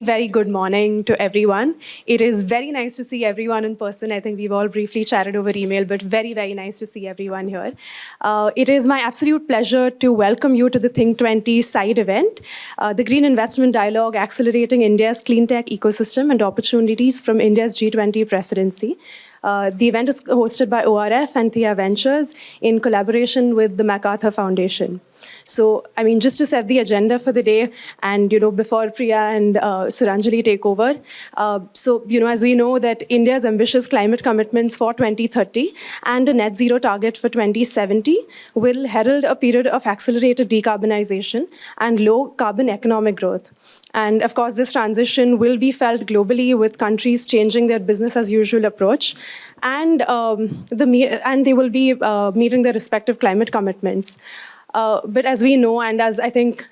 Very good morning to everyone. It is very nice to see everyone in person. I think we've all briefly chatted over email, but very, very nice to see everyone here. It is my absolute pleasure to welcome you to the T20 Side Event, the Green Investment Dialogue Accelerating India's Cleantech Ecosystem and Opportunities from India's G20 Presidency. The event is hosted by ORF and Theia Ventures in collaboration with the MacArthur Foundation. So, just to set the agenda for the day, and before Priya and Suranjali take over, as we know that India's ambitious climate commitments for 2030 and a net zero target for 2070 will herald a period of accelerated decarbonization and low carbon economic growth. And of course, this transition will be felt globally with countries changing their business as usual approach, and they will be meeting their respective climate commitments. But as we know, and as I think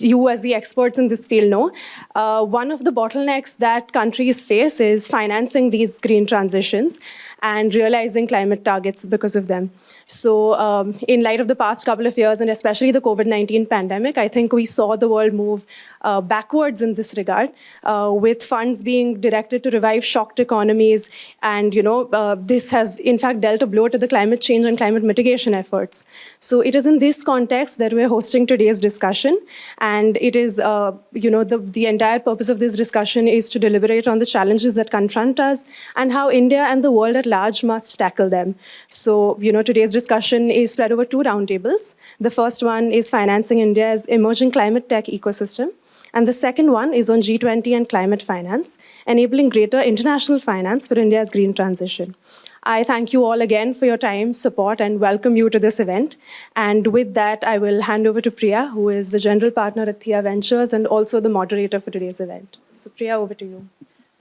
you as the experts in this field know, one of the bottlenecks that countries face is financing these green transitions and realizing climate targets because of them. So in light of the past couple of years, and especially the COVID-19 pandemic, I think we saw the world move backwards in this regard, with funds being directed to revive shocked economies. And this has in fact dealt a blow to the climate change and climate mitigation efforts. So it is in this context that we're hosting today's discussion. And it is, the entire purpose of this discussion is to deliberate on the challenges that confront us and how India and the world at large must tackle them. So, today's discussion is spread over two roundtables. The first one is financing India's emerging climate tech ecosystem. And the second one is on G20 and climate finance, enabling greater international finance for India's green transition. I thank you all again for your time, support, and welcome you to this event. And with that, I will hand over to Priya, who is the general partner at Theia Ventures and also the moderator for today's event. So Priya, over to you.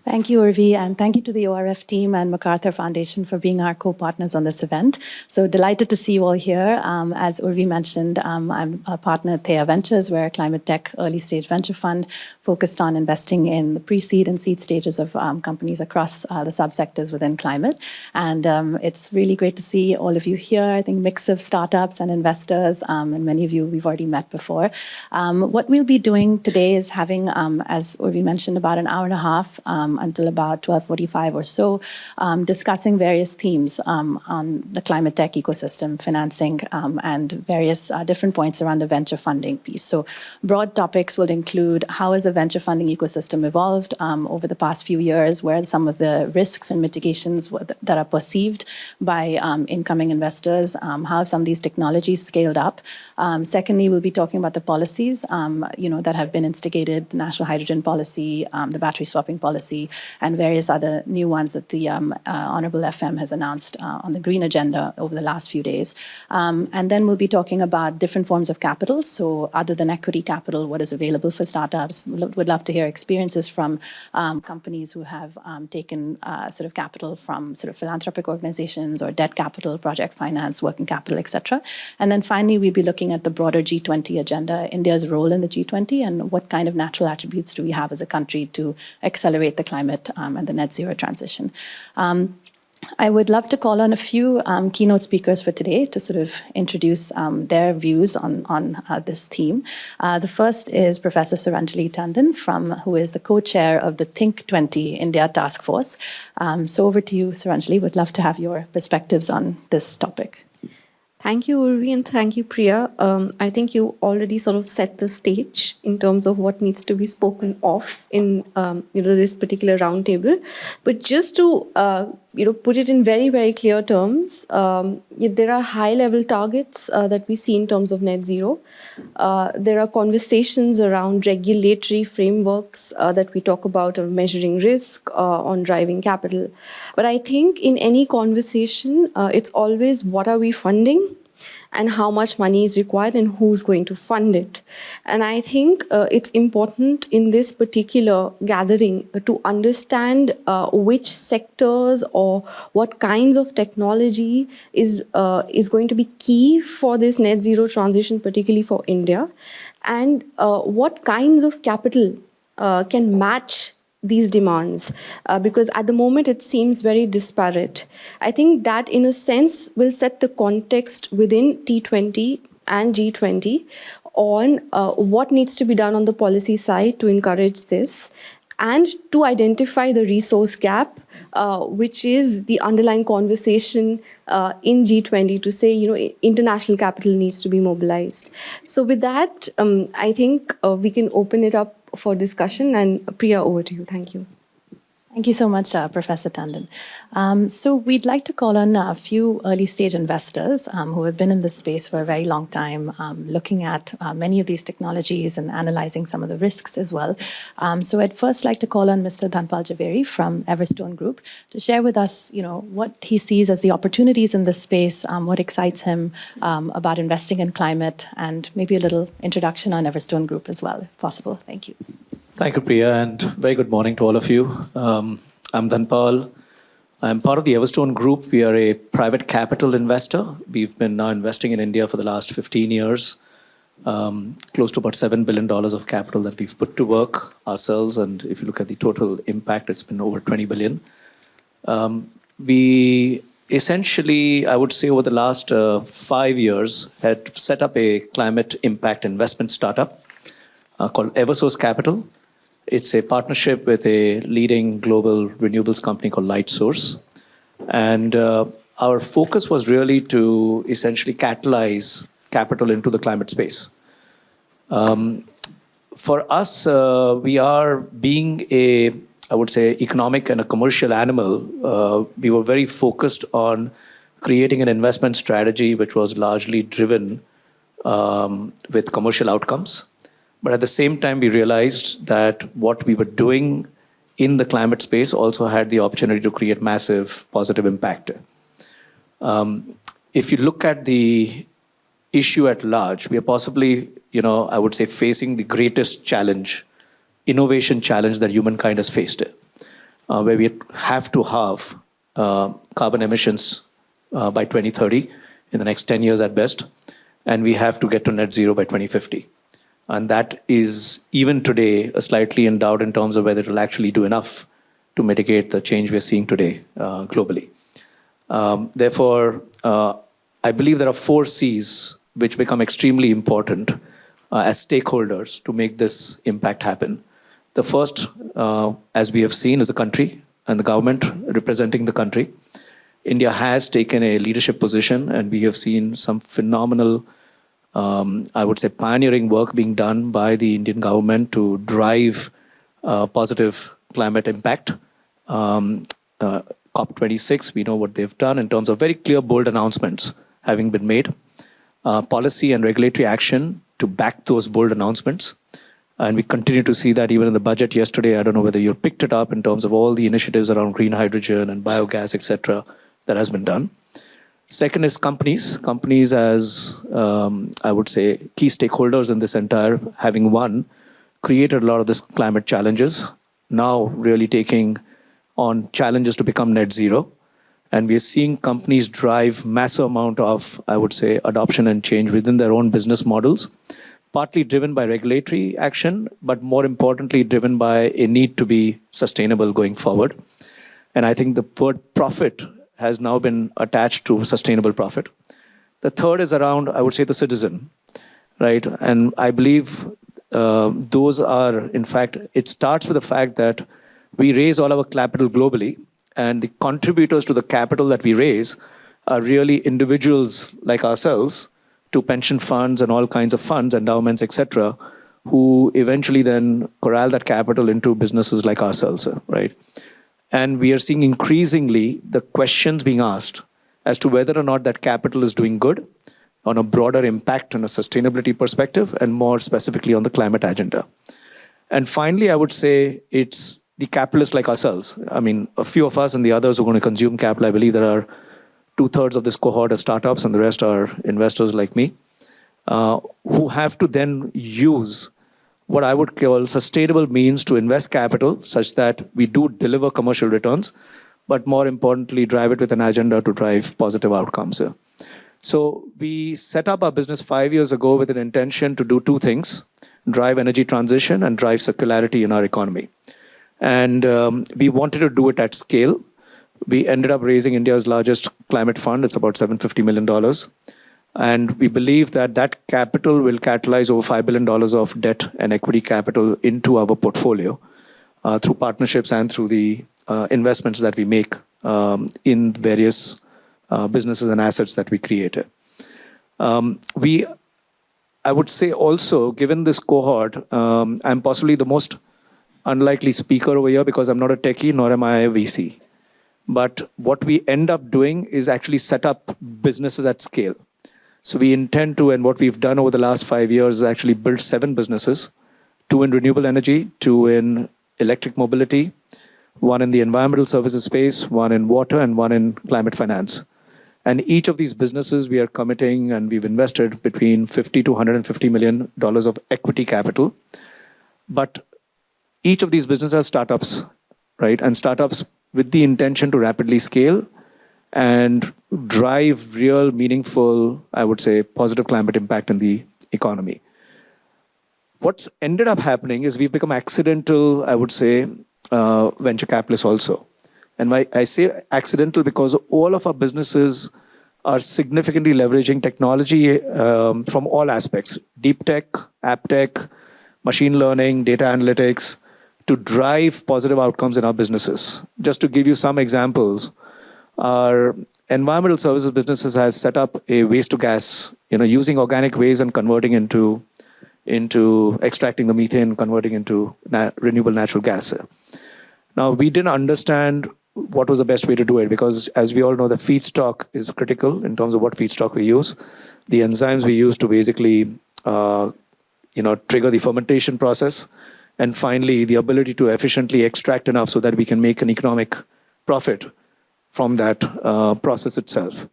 Thank you, Urvi, and thank you to the ORF team and MacArthur Foundation for being our co-partners on this event. So delighted to see you all here. As Urvi mentioned, I'm a partner at Theia Ventures. We're a climate tech early stage venture fund focused on investing in the pre-seed and seed stages of companies across the subsectors within climate. And it's really great to see all of you here. I think mix of startups and investors, and many of you we've already met before. What we'll be doing today is having, as Urvi mentioned, about an hour and a half until about 12:45 or so, discussing various themes on the climate tech ecosystem, financing, and various different points around the venture funding piece. So broad topics will include how has the venture funding ecosystem evolved over the past few years, where are some of the risks and mitigations that are perceived by incoming investors, how have some of these technologies scaled up. Secondly, we'll be talking about the policies that have been instigated, the national hydrogen policy, the battery swapping policy, and various other new ones that the Honorable FM has announced on the green agenda over the last few days. And then we'll be talking about different forms of capital. So other than equity capital, what is available for startups? We'd love to hear experiences from companies who have taken sort of capital from sort of philanthropic organizations or debt capital, project finance, working capital, etc. And then finally, we'll be looking at the broader G20 agenda, India's role in the G20, and what kind of natural attributes do we have as a country to accelerate the climate and the net zero transition. I would love to call on a few keynote speakers for today to sort of introduce their views on this theme. The first is Professor Suranjali Tandon, who is the co-chair of the Think20 India Task Force. So over to you, Suranjali. Would love to have your perspectives on this topic. Thank you, Urvi, and thank you, Priya. I think you already sort of set the stage in terms of what needs to be spoken of in this particular roundtable. But just to put it in very, very clear terms, there are high-level targets that we see in terms of net zero. There are conversations around regulatory frameworks that we talk about on measuring risk, on driving capital. But I think in any conversation, it's always what are we funding and how much money is required and who's going to fund it. And I think it's important in this particular gathering to understand which sectors or what kinds of technology is going to be key for this net zero transition, particularly for India, and what kinds of capital can match these demands, because at the moment it seems very disparate. I think that in a sense will set the context within T20 and G20 on what needs to be done on the policy side to encourage this, and to identify the resource gap, which is the underlying conversation in G20 to say, international capital needs to be mobilized. So with that, I think we can open it up for discussion. And Priya, over to you. Thank you. Thank you so much, Professor Tandon. So we'd like to call on a few early stage investors who have been in this space for a very long time, looking at many of these technologies and analyzing some of the risks as well. So I'd first like to call on Mr. Dhanpal Javeri from Everstone Group to share with us, what he sees as the opportunities in this space, what excites him about investing in climate, and maybe a little introduction on Everstone Group as well, if possible. Thank you. Thank you, Priya, and very good morning to all of you. I'm Dhanpal. I'm part of the Everstone Group. We are a private capital investor. We've been now investing in India for the last 15 years, close to about $7 billion of capital that we've put to work ourselves. And if you look at the total impact, it's been over 20 billion. We essentially, I would say over the last 5 years, had set up a climate impact investment startup called Eversource Capital. It's a partnership with a leading global renewables company called Lightsource. And our focus was really to essentially catalyze capital into the climate space. For us, we are being a, I would say, economic and a commercial animal. We were very focused on creating an investment strategy which was largely driven with commercial outcomes. But at the same time, we realized that what we were doing in the climate space also had the opportunity to create massive positive impact. If you look at the issue at large, we are possibly, I would say, facing the greatest challenge, innovation challenge that humankind has faced, where we have to halve carbon emissions by 2030, in the next 10 years at best, and we have to get to net zero by 2050. And that is, even today, slightly in doubt in terms of whether it will actually do enough to mitigate the change we're seeing today globally. Therefore, I believe there are 4 C's which become extremely important as stakeholders to make this impact happen. The first, as we have seen, is the country and the government representing the country. India has taken a leadership position, and we have seen some phenomenal I would say pioneering work being done by the Indian government to drive positive climate impact. COP26, we know what they've done in terms of very clear, bold announcements having been made. Policy and regulatory action to back those bold announcements. And we continue to see that even in the budget yesterday. I don't know whether you picked it up in terms of all the initiatives around green hydrogen and biogas, etc., that has been done. Second is companies. Companies as, I would say, key stakeholders in this entire, having created a lot of this climate challenges, now really taking on challenges to become net zero. And we are seeing companies drive massive amount of, I would say, adoption and change within their own business models, partly driven by regulatory action, but more importantly, driven by a need to be sustainable going forward. And I think the word profit has now been attached to sustainable profit. The third is around, I would say, the citizen, right? And I believe those are, in fact, it starts with the fact that we raise all our capital globally, and the contributors to the capital that we raise are really individuals like ourselves, to pension funds and all kinds of funds, endowments, etc., who eventually then corral that capital into businesses like ourselves, right? And we are seeing increasingly the questions being asked as to whether or not that capital is doing good on a broader impact and a sustainability perspective, and more specifically on the climate agenda. And finally, I would say it's the capitalists like ourselves. I mean, a few of us and the others who are going to consume capital. I believe there are 2/3 of this cohort are startups, and the rest are investors like me, who have to then use what I would call sustainable means to invest capital such that we do deliver commercial returns, but more importantly, drive it with an agenda to drive positive outcomes. So we set up our business 5 years ago with an intention to do 2 things: drive energy transition and drive circularity in our economy. And we wanted to do it at scale. We ended up raising India's largest climate fund. It's about $750 million. And we believe that that capital will catalyze over $5 billion of debt and equity capital into our portfolio, through partnerships and through the investments that we make in various businesses and assets that we create. I would say also, given this cohort, I'm possibly the most unlikely speaker over here because I'm not a techie, nor am I a VC. But what we end up doing is actually set up businesses at scale. So we intend to, and what we've done over the last 5 years is actually build 7 businesses, 2 in renewable energy, 2 in electric mobility, 1 in the environmental services space, 1 in water, and 1 in climate finance. And each of these businesses, we are committing and we've invested between $50 to $150 million of equity capital. But each of these businesses are startups, right? And startups with the intention to rapidly scale and drive real, meaningful, I would say, positive climate impact in the economy. What's ended up happening is we've become accidental, I would say, venture capitalists also. And I say accidental because all of our businesses are significantly leveraging technology from all aspects, deep tech, app tech, machine learning, data analytics, to drive positive outcomes in our businesses. Just to give you some examples, our environmental services businesses has set up a waste to gas, using organic waste and converting into extracting the methane, converting into renewable natural gas. Now, we didn't understand what was the best way to do it because, as we all know, the feedstock is critical in terms of what feedstock we use. The enzymes we use to basically, trigger the fermentation process. And finally, the ability to efficiently extract enough so that we can make an economic profit from that process itself.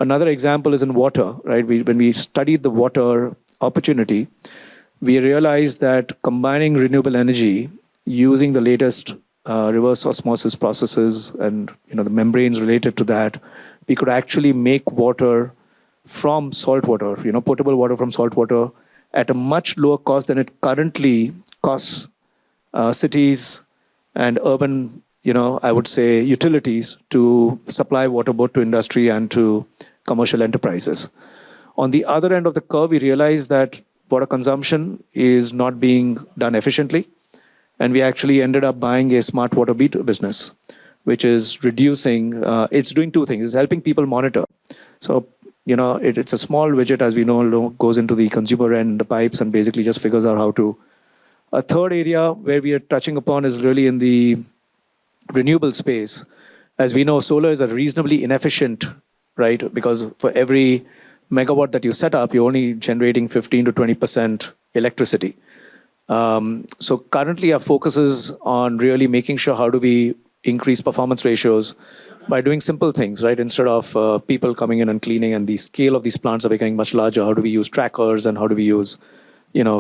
Another example is in water, right? When we studied the water opportunity, we realized that combining renewable energy using the latest reverse osmosis processes and the membranes related to that, we could actually make water from salt water, potable water from salt water at a much lower cost than it currently costs cities and urban, I would say, utilities to supply water both to industry and to commercial enterprises. On the other end of the curve, we realized that water consumption is not being done efficiently. And we actually ended up buying a smart water meter business, which is reducing, it's doing 2 things. It's helping people monitor. So, it's a small widget, as we know, goes into the consumer end, the pipes, and basically just figures out how to. A third area where we are touching upon is really in the renewable space. As we know, solar is a reasonably inefficient, right? Because for every megawatt that you set up, you're only generating 15 to 20% electricity. So currently our focus is on really making sure how do we increase performance ratios by doing simple things, right? Instead of people coming in and cleaning, and the scale of these plants are becoming much larger, how do we use trackers and how do we use,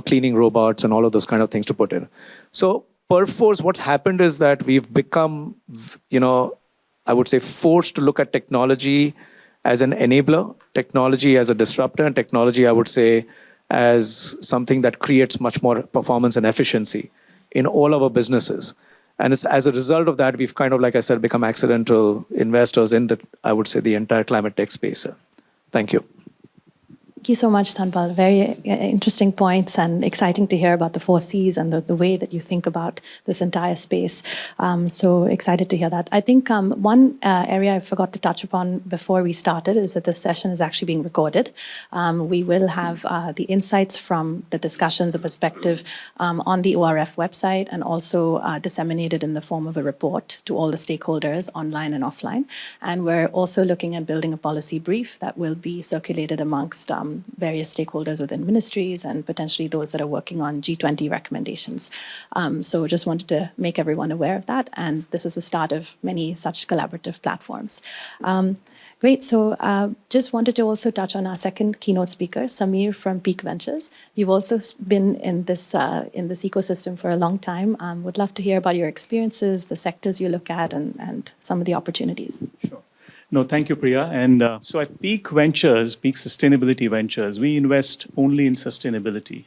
cleaning robots and all of those kind of things to put in. So perforce, what's happened is that we've become, I would say, forced to look at technology as an enabler, technology as a disruptor, and technology, I would say, as something that creates much more performance and efficiency in all of our businesses. And it's, as a result of that, we've kind of, like I said, become accidental investors in the, I would say, the entire climate tech space. Thank you. Thank you so much, Tanpal. Very interesting points and exciting to hear about the 4 Cs and the way that you think about this entire space. So excited to hear that. I think one area I forgot to touch upon before we started is that this session is actually being recorded. We will have the insights from the discussions, a perspective on the ORF website, and also disseminated in the form of a report to all the stakeholders online and offline. And we're also looking at building a policy brief that will be circulated amongst various stakeholders within ministries and potentially those that are working on G20 recommendations. So just wanted to make everyone aware of that. And this is the start of many such collaborative platforms. Great. So just wanted to also touch on our second keynote speaker, Samir from Peak Ventures. You've also been in this ecosystem for a long time. Would love to hear about your experiences, the sectors you look at, and some of the opportunities. Sure. No, thank you, Priya. And so at Peak Ventures, Peak Sustainability Ventures, we invest only in sustainability.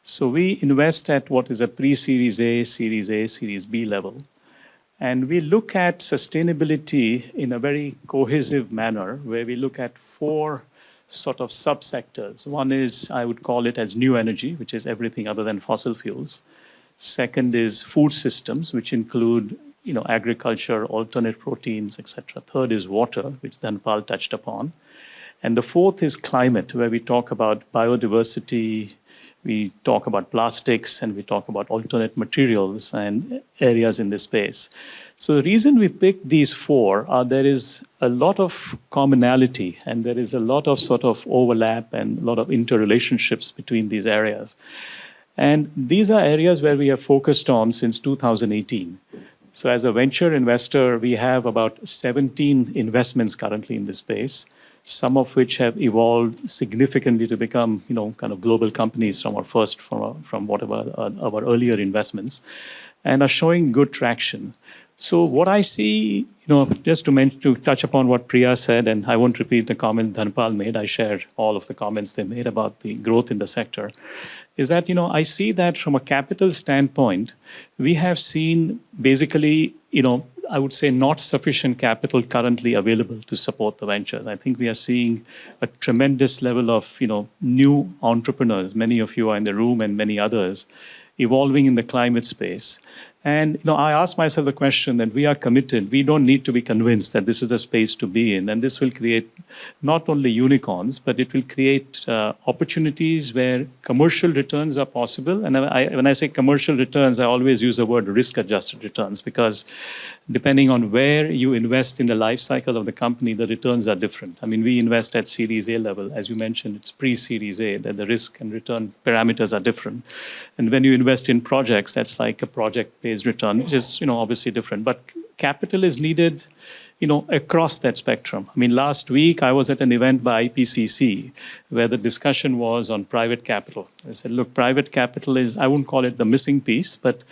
So we invest at what is a pre-Series A, Series B level. And we look at sustainability in a very cohesive manner, where we look at 4 sort of subsectors. One is, I would call it as new energy, which is everything other than fossil fuels. Second is food systems, which include agriculture, alternate proteins, etc. Third is water, which Dhanpal touched upon. And the fourth is climate, where we talk about biodiversity, we talk about plastics, and we talk about alternate materials and areas in this space. So the reason we picked these four are there is a lot of commonality and there is a lot of sort of overlap and a lot of interrelationships between these areas. And these are areas where we have focused on since 2018. So as a venture investor, we have about 17 investments currently in this space, some of which have evolved significantly to become, kind of global companies from from whatever our earlier investments, and are showing good traction. So what I see, just to touch upon what Priya said, and I won't repeat the comment Dhanpal made, I share all of the comments they made about the growth in the sector, is that, I see that from a capital standpoint, we have seen basically, I would say not sufficient capital currently available to support the ventures. I think we are seeing a tremendous level of, new entrepreneurs, many of you are in the room and many others, evolving in the climate space. And I ask myself the question that we are committed. We don't need to be convinced that this is a space to be in, and this will create not only unicorns, but it will create opportunities where commercial returns are possible. And when I say commercial returns, I always use the word risk-adjusted returns, because depending on where you invest in the life cycle of the company, the returns are different. I mean, we invest at Series A level, as you mentioned, it's pre-Series A, that the risk and return parameters are different. And when you invest in projects, that's like a project-based return, which is, obviously different. But capital is needed, across that spectrum. I mean, last week I was at an event by IPCC where the discussion was on private capital. I said, look, private capital is, I wouldn't call it the missing piece, but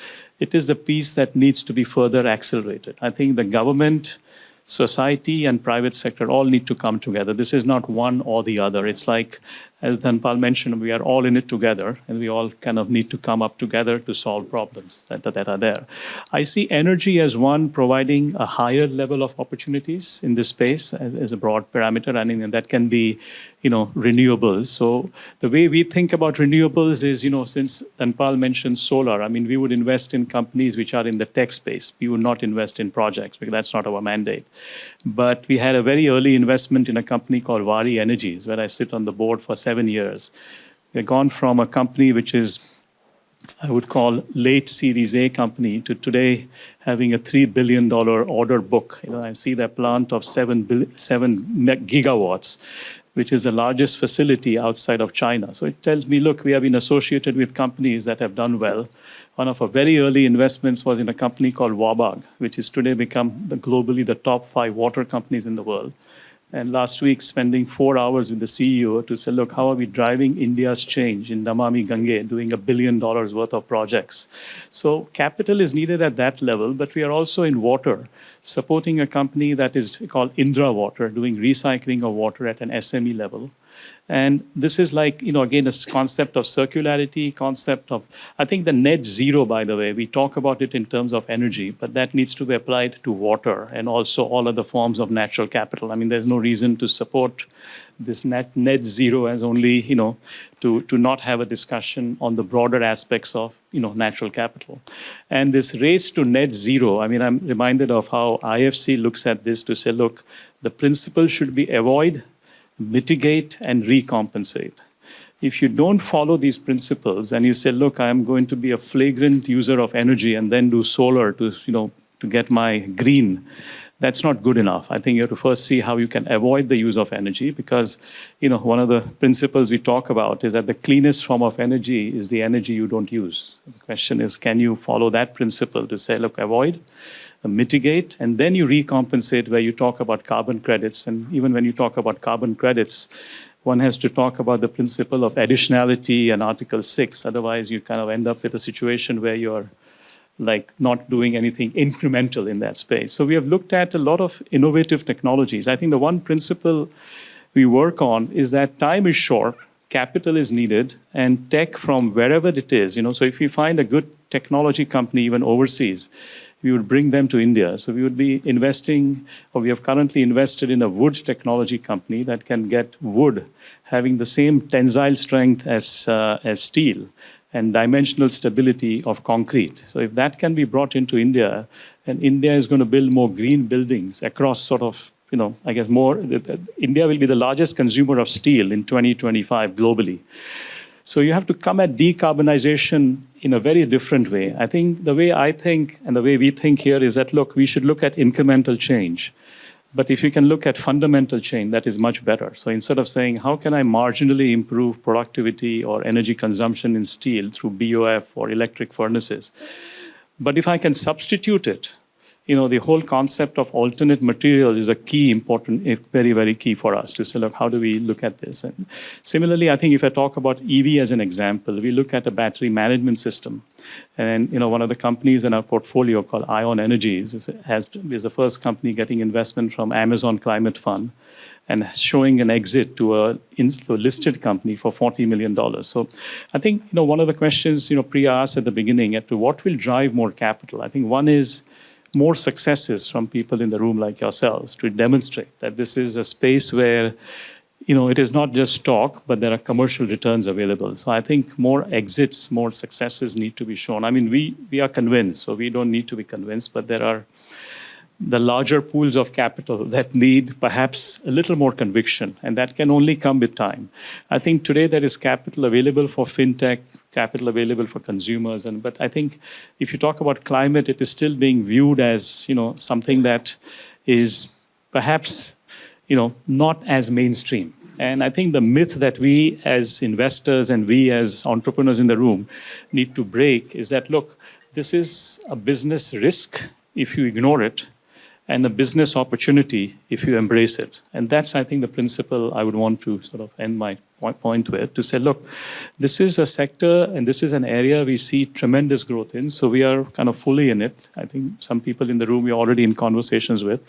it is the piece that needs to be further accelerated. I think the government, society, and private sector all need to come together. This is not one or the other. It's like, as Dhanpal mentioned, we are all in it together, and we all kind of need to come up together to solve problems that are there. I see energy as one providing a higher level of opportunities in this space as a broad parameter, and that can be, renewables. So the way we think about renewables is, since Dhanpal mentioned solar, I mean, we would invest in companies which are in the tech space. We would not invest in projects because that's not our mandate. But we had a very early investment in a company called Vari Energies, where I sit on the board for 7 years. We've gone from a company which is, I would call, late Series A company to today having a $3 billion order book. I see that plant of 7 gigawatts, which is the largest facility outside of China. So it tells me, look, we have been associated with companies that have done well. One of our very early investments was in a company called Wabag, which has today become globally the top 5 water companies in the world. And last week, spending 4 hours with the CEO to say, look, how are we driving India's change in Namami Gange, doing $1 billion worth of projects? So capital is needed at that level, but we are also in water, supporting a company that is called Indra Water, doing recycling of water at an SME level. And this is like, again, a concept of circularity, concept of, I think the net zero, by the way, we talk about it in terms of energy, but that needs to be applied to water and also all other forms of natural capital. I mean, there's no reason to support this net zero as only, to not have a discussion on the broader aspects of, natural capital. And this race to net zero, I mean, I'm reminded of how IFC looks at this to say, look, the principle should be avoid, mitigate, and recompensate. If you don't follow these principles and you say, look, I'm going to be a flagrant user of energy and then do solar to get my green, that's not good enough. I think you have to first see how you can avoid the use of energy, because one of the principles we talk about is that the cleanest form of energy is the energy you don't use. The question is, can you follow that principle to say, look, avoid, mitigate, and then you recompensate, where you talk about carbon credits. And even when you talk about carbon credits, one has to talk about the principle of additionality and Article 6. Otherwise, you kind of end up with a situation where you're like not doing anything incremental in that space. So we have looked at a lot of innovative technologies. I think the one principle we work on is that time is short, capital is needed, and tech from wherever it is. So if you find a good technology company, even overseas, we would bring them to India. So we would be investing, or we have currently invested in a wood technology company that can get wood having the same tensile strength as steel, and dimensional stability of concrete. So if that can be brought into India, and India is going to build more green buildings across sort of, I guess India will be the largest consumer of steel in 2025 globally. So you have to come at decarbonization in a very different way. I think the way I think and the way we think here is that, look, we should look at incremental change. But if you can look at fundamental change, that is much better. So instead of saying, how can I marginally improve productivity or energy consumption in steel through BOF or electric furnaces? But if I can substitute it, the whole concept of alternate material is a key, important, very, very key for us to say, look, how do we look at this? And similarly, I think if I talk about EV as an example, we look at a battery management system. And, one of the companies in our portfolio called Ion Energies is the first company getting investment from Amazon Climate Fund and showing an exit to a listed company for $40 million. So I think, one of the questions, Priya asked at the beginning, as to what will drive more capital. I think one is more successes from people in the room like yourselves to demonstrate that this is a space where, it is not just talk, but there are commercial returns available. So I think more exits, more successes need to be shown. I mean, we are convinced, so we don't need to be convinced, but there are the larger pools of capital that need perhaps a little more conviction, and that can only come with time. I think today there is capital available for fintech, capital available for consumers, but I think if you talk about climate, it is still being viewed as something that is perhaps not as mainstream. And I think the myth that we as investors and we as entrepreneurs in the room need to break is that, look, this is a business risk if you ignore it, and a business opportunity if you embrace it. And that's, I think, the principle I would want to sort of end my point with, to say, look, this is a sector and this is an area we see tremendous growth in, so we are kind of fully in it. I think some people in the room we're already in conversations with.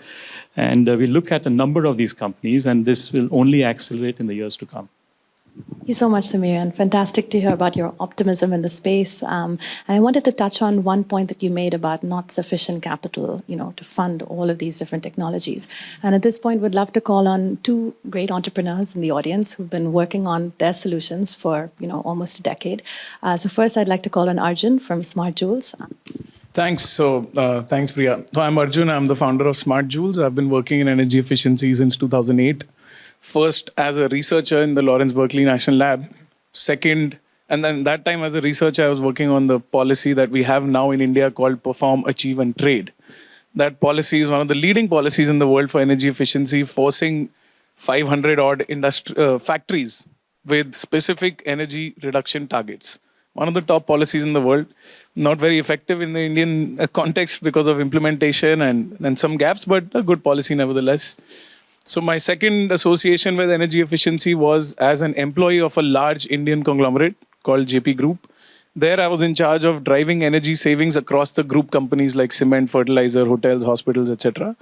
And we look at a number of these companies, and this will only accelerate in the years to come. Thank you so much, Samir, and fantastic to hear about your optimism in the space. And I wanted to touch on one point that you made about not sufficient capital, to fund all of these different technologies. And at this point, we'd love to call on two great entrepreneurs in the audience who've been working on their solutions for, almost a decade. So first, I'd like to call on Arjun from Smart Joules. Thanks. Thanks, Priya. So I'm Arjun. I'm the founder of Smart Joules. I've been working in energy efficiency since 2008. First, as a researcher in the Lawrence Berkeley National Lab. Second, and then that time as a researcher, I was working on the policy that we have now in India called Perform, Achieve, and Trade. That policy is one of the leading policies in the world for energy efficiency, forcing 500-odd factories with specific energy reduction targets. One of the top policies in the world, not very effective in the Indian context because of implementation and some gaps, but a good policy nevertheless. So my second association with energy efficiency was as an employee of a large Indian conglomerate called JP Group. There I was in charge of driving energy savings across the group companies like cement, fertilizer, hotels, hospitals, etc.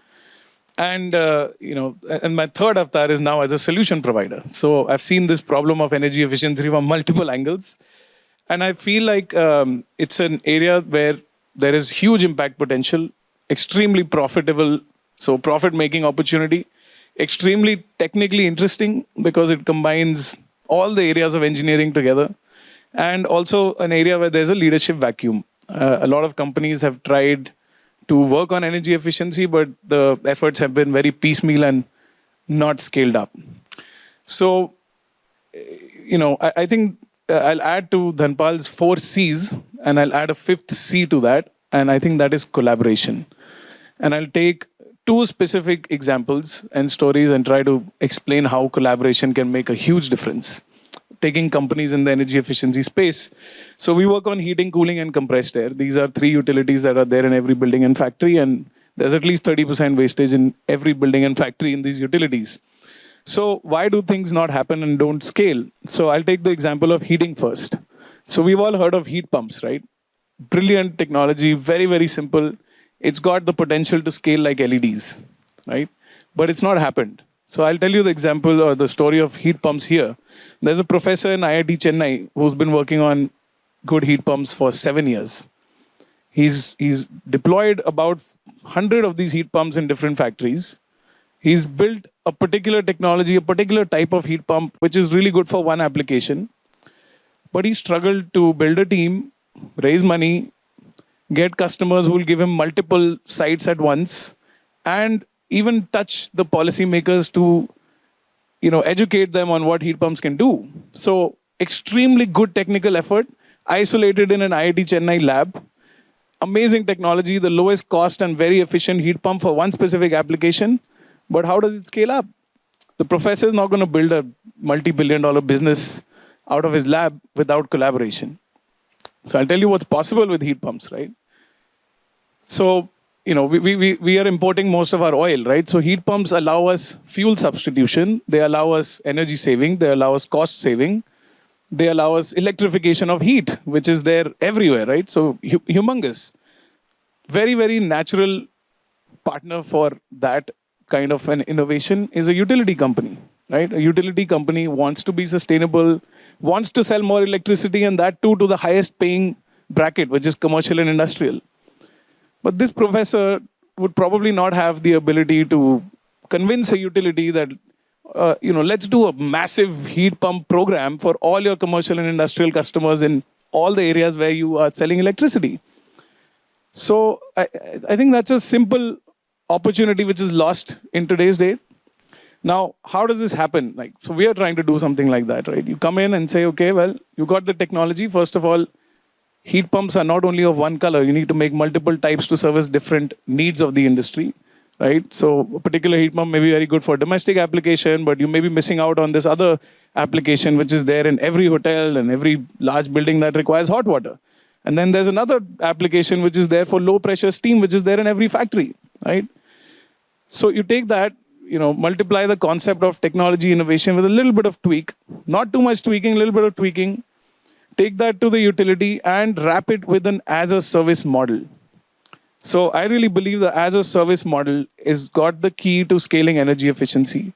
And and my third avatar is now as a solution provider. So I've seen this problem of energy efficiency from multiple angles. And I feel like it's an area where there is huge impact potential, extremely profitable, so profit-making opportunity, extremely technically interesting because it combines all the areas of engineering together, and also an area where there's a leadership vacuum. A lot of companies have tried to work on energy efficiency, but the efforts have been very piecemeal and not scaled up. So, I think I'll add to Dhanpal's 4 C's, and I'll add a 5th C to that, and I think that is collaboration. And I'll take 2 specific examples and stories and try to explain how collaboration can make a huge difference, taking companies in the energy efficiency space. So we work on heating, cooling, and compressed air. These are 3 utilities that are there in every building and factory, and there's at least 30% wastage in every building and factory in these utilities. So why do things not happen and don't scale? So I'll take the example of heating first. So we've all heard of heat pumps, right? Brilliant technology, very, very simple. It's got the potential to scale like LEDs, right? But it's not happened. So I'll tell you the example or the story of heat pumps here. There's a professor in IIT Chennai who's been working on good heat pumps for 7 years. He's deployed about 100 of these heat pumps in different factories. He's built a particular technology, a particular type of heat pump, which is really good for one application. But he struggled to build a team, raise money, get customers who will give him multiple sites at once, and even touch the policymakers to educate them on what heat pumps can do. So extremely good technical effort, isolated in an IIT Chennai lab. Amazing technology, the lowest cost and very efficient heat pump for one specific application. But how does it scale up? The professor is not going to build a multi-billion-dollar business out of his lab without collaboration. So I'll tell you what's possible with heat pumps, right? So, we are importing most of our oil, right? So heat pumps allow us fuel substitution. They allow us energy saving. They allow us cost saving. They allow us electrification of heat, which is there everywhere, right? So humongous. Very, very natural partner for that kind of an innovation is a utility company, right? A utility company wants to be sustainable, wants to sell more electricity, and that too to the highest paying bracket, which is commercial and industrial. But this professor would probably not have the ability to convince a utility that, let's do a massive heat pump program for all your commercial and industrial customers in all the areas where you are selling electricity. So I think that's a simple opportunity which is lost in today's day. Now, how does this happen? So we are trying to do something like that, right? You come in and say, okay, well, you got the technology. First of all, heat pumps are not only of one color. You need to make multiple types to service different needs of the industry, right? So a particular heat pump may be very good for domestic application, but you may be missing out on this other application, which is there in every hotel and every large building that requires hot water. And then there's another application which is there for low pressure steam, which is there in every factory, right? So you take that, multiply the concept of technology innovation with a little bit of tweak, not too much tweaking, a little bit of tweaking, take that to the utility and wrap it with an as-a-service model. So I really believe the as-a-service model is got the key to scaling energy efficiency.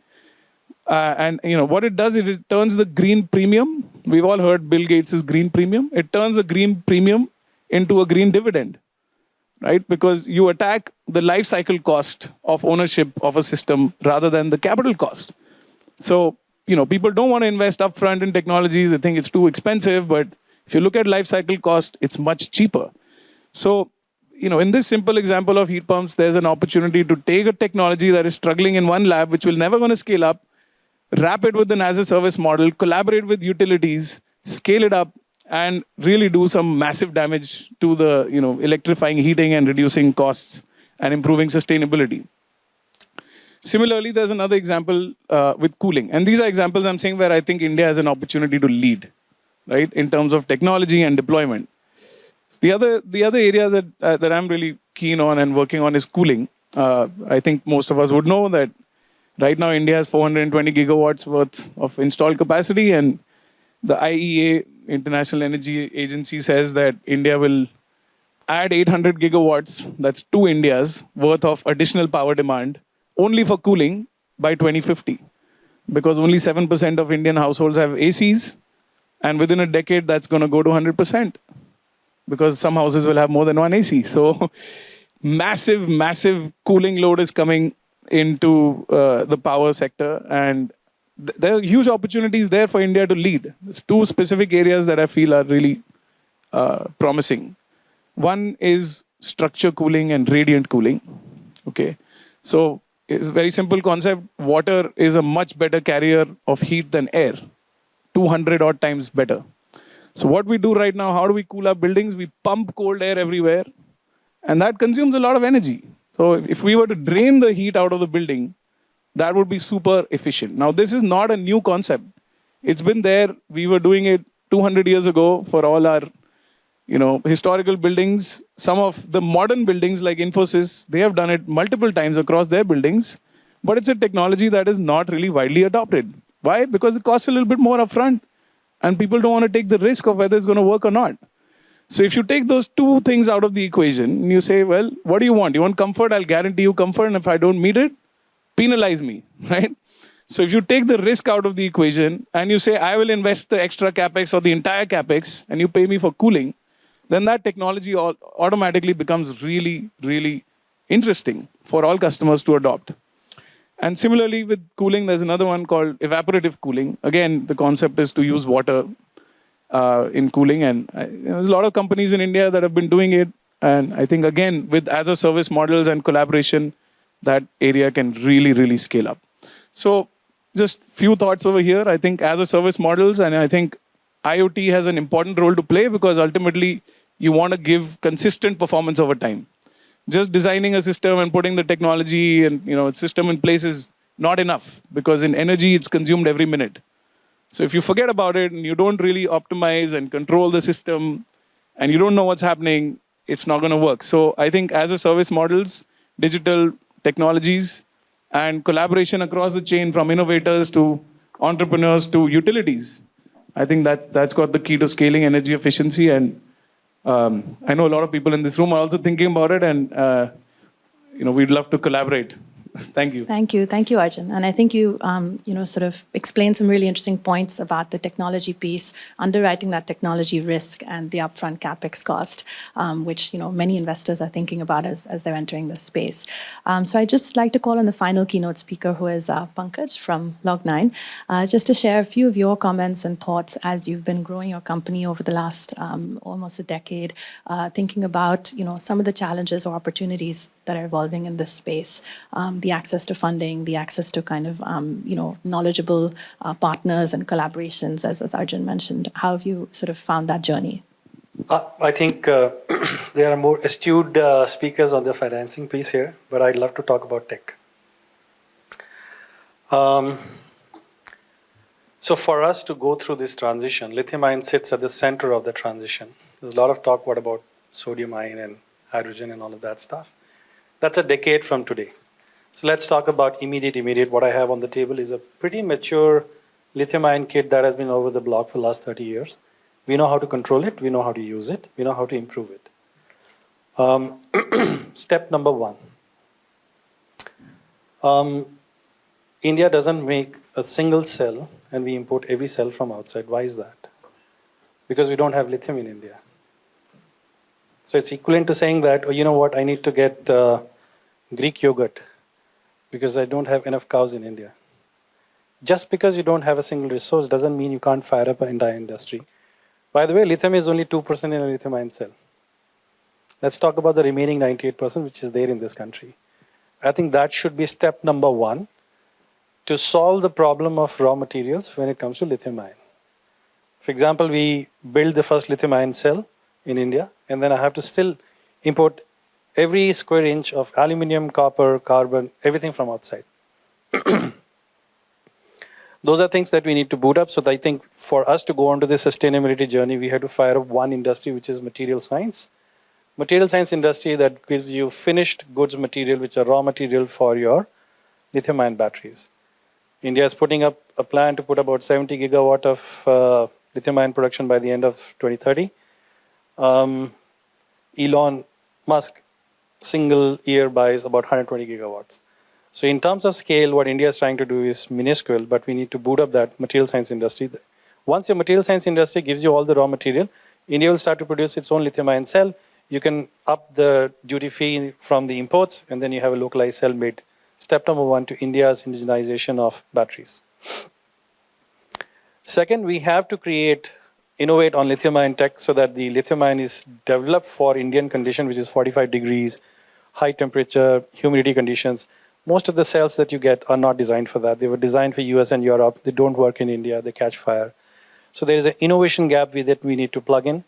And what it does is it turns the green premium. We've all heard Bill Gates' green premium. It turns a green premium into a green dividend, right? Because you attack the life cycle cost of ownership of a system rather than the capital cost. So, people don't want to invest upfront in technologies. They think it's too expensive. But if you look at life cycle cost, it's much cheaper. So, in this simple example of heat pumps, there's an opportunity to take a technology that is struggling in one lab, which will never going to scale up, wrap it with an as-a-service model, collaborate with utilities, scale it up, and really do some massive damage to the electrifying heating and reducing costs and improving sustainability. Similarly, there's another example with cooling. And these are examples I'm saying where I think India has an opportunity to lead, right, in terms of technology and deployment. The other area that I'm really keen on and working on is cooling. I think most of us would know that right now India has 420 gigawatts worth of installed capacity, and the IEA, International Energy Agency, says that India will add 800 gigawatts, that's 2 Indias, worth of additional power demand only for cooling by 2050. Because only 7% of Indian households have ACs, and within a decade that's going to go to 100%. Because some houses will have more than one AC. So massive, massive cooling load is coming into the power sector, and there are huge opportunities there for India to lead. There's 2 specific areas that I feel are really promising. One is structure cooling and radiant cooling. Okay, so very simple concept. Water is a much better carrier of heat than air, 200 odd times better. So what we do right now, how do we cool our buildings? We pump cold air everywhere, and that consumes a lot of energy. So if we were to drain the heat out of the building, that would be super efficient. Now, this is not a new concept. It's been there. We were doing it 200 years ago for all our historical buildings. Some of the modern buildings like Infosys, they have done it multiple times across their buildings, but it's a technology that is not really widely adopted. Why? Because it costs a little bit more upfront, and people don't want to take the risk of whether it's going to work or not. So if you take those 2 things out of the equation, and you say, well, what do you want? You want comfort? I'll guarantee you comfort, and if I don't meet it, penalize me, right? So if you take the risk out of the equation, and you say, I will invest the extra capex or the entire capex, and you pay me for cooling, then that technology automatically becomes really, really interesting for all customers to adopt. And similarly with cooling, there's another one called evaporative cooling. Again, the concept is to use water in cooling. And there's a lot of companies in India that have been doing it. And I think, again, with as-a-service models and collaboration, that area can really, really scale up. So just few thoughts over here. I think as-a-service models, and I think IoT has an important role to play because ultimately you want to give consistent performance over time. Just designing a system and putting the technology and system in place is not enough because in energy it's consumed every minute. So if you forget about it and you don't really optimize and control the system and you don't know what's happening, it's not going to work. So I think as a service models, digital technologies, and collaboration across the chain from innovators to entrepreneurs to utilities, I think that's got the key to scaling energy efficiency. And I know a lot of people in this room are also thinking about it, and we'd love to collaborate. Thank you. Thank you, Arjun. And I think you, sort of explained some really interesting points about the technology piece, underwriting that technology risk, and the upfront capex cost, which many investors are thinking about as they're entering this space. So I'd just like to call on the final keynote speaker, who is Pankaj from Log9, just to share a few of your comments and thoughts as you've been growing your company over the last almost a decade, thinking about some of the challenges or opportunities that are evolving in this space. The access to funding, the access to kind of, knowledgeable partners and collaborations, as Arjun mentioned. How have you sort of found that journey? I think there are more astute speakers on the financing piece here, but I'd love to talk about tech. So for us to go through this transition, lithium-ion sits at the center of the transition. There's a lot of talk about sodium-ion and hydrogen and all of that stuff. That's a decade from today. So let's talk about immediate. What I have on the table is a pretty mature lithium-ion kit that has been over the block for the last 30 years. We know how to control it. We know how to use it. We know how to improve it. Step number one. India doesn't make a single cell, and we import every cell from outside. Why is that? Because we don't have lithium in India. So it's equivalent to saying that, oh, you know what, I need to get Greek yogurt because I don't have enough cows in India. Just because you don't have a single resource doesn't mean you can't fire up an entire industry. By the way, lithium is only 2% in a lithium-ion cell. Let's talk about the remaining 98%, which is there in this country. I think that should be step number one to solve the problem of raw materials when it comes to lithium-ion. For example, we build the first lithium-ion cell in India, and then I have to still import every square inch of aluminum, copper, carbon, everything from outside. Those are things that we need to boot up. So I think for us to go onto this sustainability journey, we have to fire up one industry, which is material science. Material science industry that gives you finished goods material, which are raw material for your lithium-ion batteries. India is putting up a plan to put about 70 gigawatt of lithium-ion production by the end of 2030. Elon Musk single year buys about 120 gigawatts. So in terms of scale, what India is trying to do is minuscule, but we need to boot up that material science industry. Once your material science industry gives you all the raw material, India will start to produce its own lithium-ion cell. You can up the duty fee from the imports, and then you have a localized cell made. Step number one to India's indigenization of batteries. Second, we have to innovate on lithium-ion tech so that the lithium-ion is developed for Indian condition, which is 45 degrees, high temperature, humidity conditions. Most of the cells that you get are not designed for that. They were designed for US and Europe. They don't work in India. They catch fire. So there is an innovation gap that we need to plug in.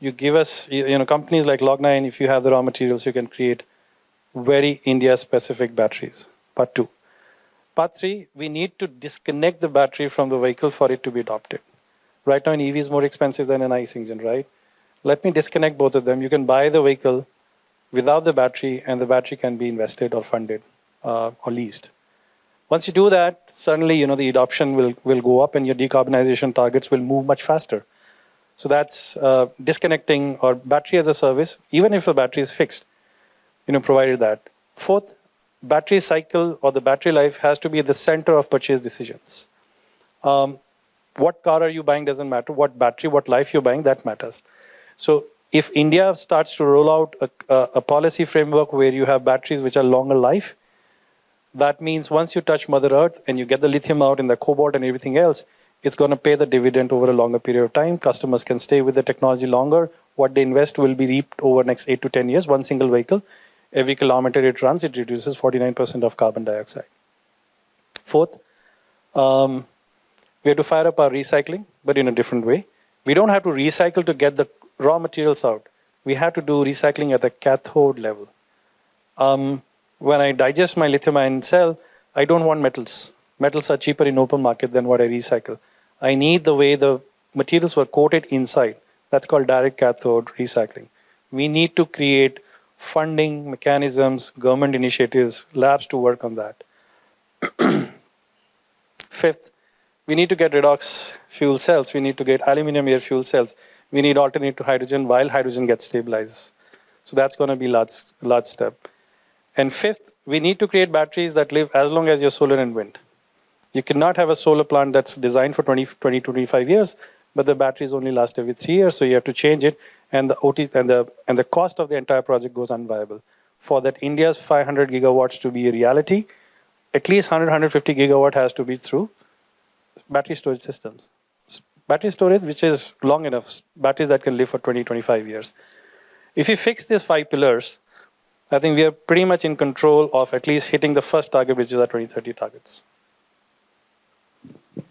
You give us, companies like Log9, if you have the raw materials, you can create very India-specific batteries. Part two. Part three, we need to disconnect the battery from the vehicle for it to be adopted. Right now, an EV is more expensive than an ICE engine, right? Let me disconnect both of them. You can buy the vehicle without the battery, and the battery can be invested or funded or leased. Once you do that, suddenly the adoption will go up and your decarbonization targets will move much faster. So that's disconnecting or battery as a service, even if the battery is fixed, provided that. Fourth, battery cycle or the battery life has to be at the center of purchase decisions. What car are you buying doesn't matter. What battery, what life you're buying, that matters. So if India starts to roll out a policy framework where you have batteries which are longer life, that means once you touch Mother Earth and you get the lithium out and the cobalt and everything else, It's going to pay the dividend over a longer period of time. Customers can stay with the technology longer. What they invest will be reaped over next 8 to 10 years. One single vehicle, every kilometer it runs, it reduces 49% of carbon dioxide. Fourth, we have to fire up our recycling, but in a different way. We don't have to recycle to get the raw materials out. We have to do recycling at the cathode level. When I digest my lithium-ion cell, I don't want metals. Metals are cheaper in open market than what I recycle. I need the way the materials were coated inside. That's called direct cathode recycling. We need to create funding mechanisms, government initiatives, labs to work on that. Fifth, we need to get redox fuel cells. We need to get aluminum air fuel cells. We need alternate to hydrogen while hydrogen gets stabilized. So that's going to be a large step. And fifth, we need to create batteries that live as long as your solar and wind. You cannot have a solar plant that's designed for 20 to 25 years, but the batteries only last every 3 years, so you have to change it, and the cost of the entire project goes unviable. For that India's 500 gigawatts to be a reality, at least 150 gigawatt has to be through battery storage systems. Battery storage, which is long enough, batteries that can live for 20, 25 years. If you fix these 5 pillars, I think we are pretty much in control of at least hitting the first target, which is our 2030 targets.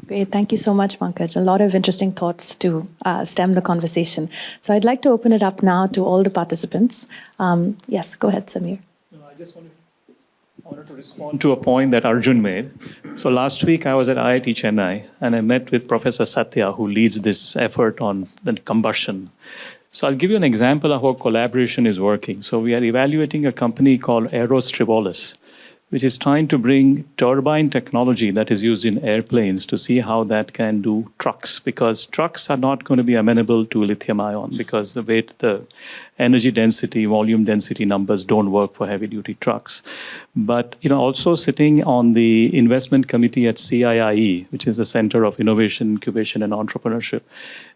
Great, thank you so much, Pankaj. A lot of interesting thoughts to stem the conversation. So I'd like to open it up now to all the participants. Yes, go ahead, Samir. No, I just wanted to respond to a point that Arjun made. So last week I was at IIT Chennai and I met with Professor Satya, who leads this effort on the combustion. So I'll give you an example of how collaboration is working. So we are evaluating a company called Aeros Tribolis, which is trying to bring turbine technology that is used in airplanes to see how that can do trucks, because trucks are not going to be amenable to lithium ion because the weight, the energy density, volume density numbers don't work for heavy duty trucks. But also sitting on the investment committee at CIIE, which is the Center of Innovation, Incubation and Entrepreneurship,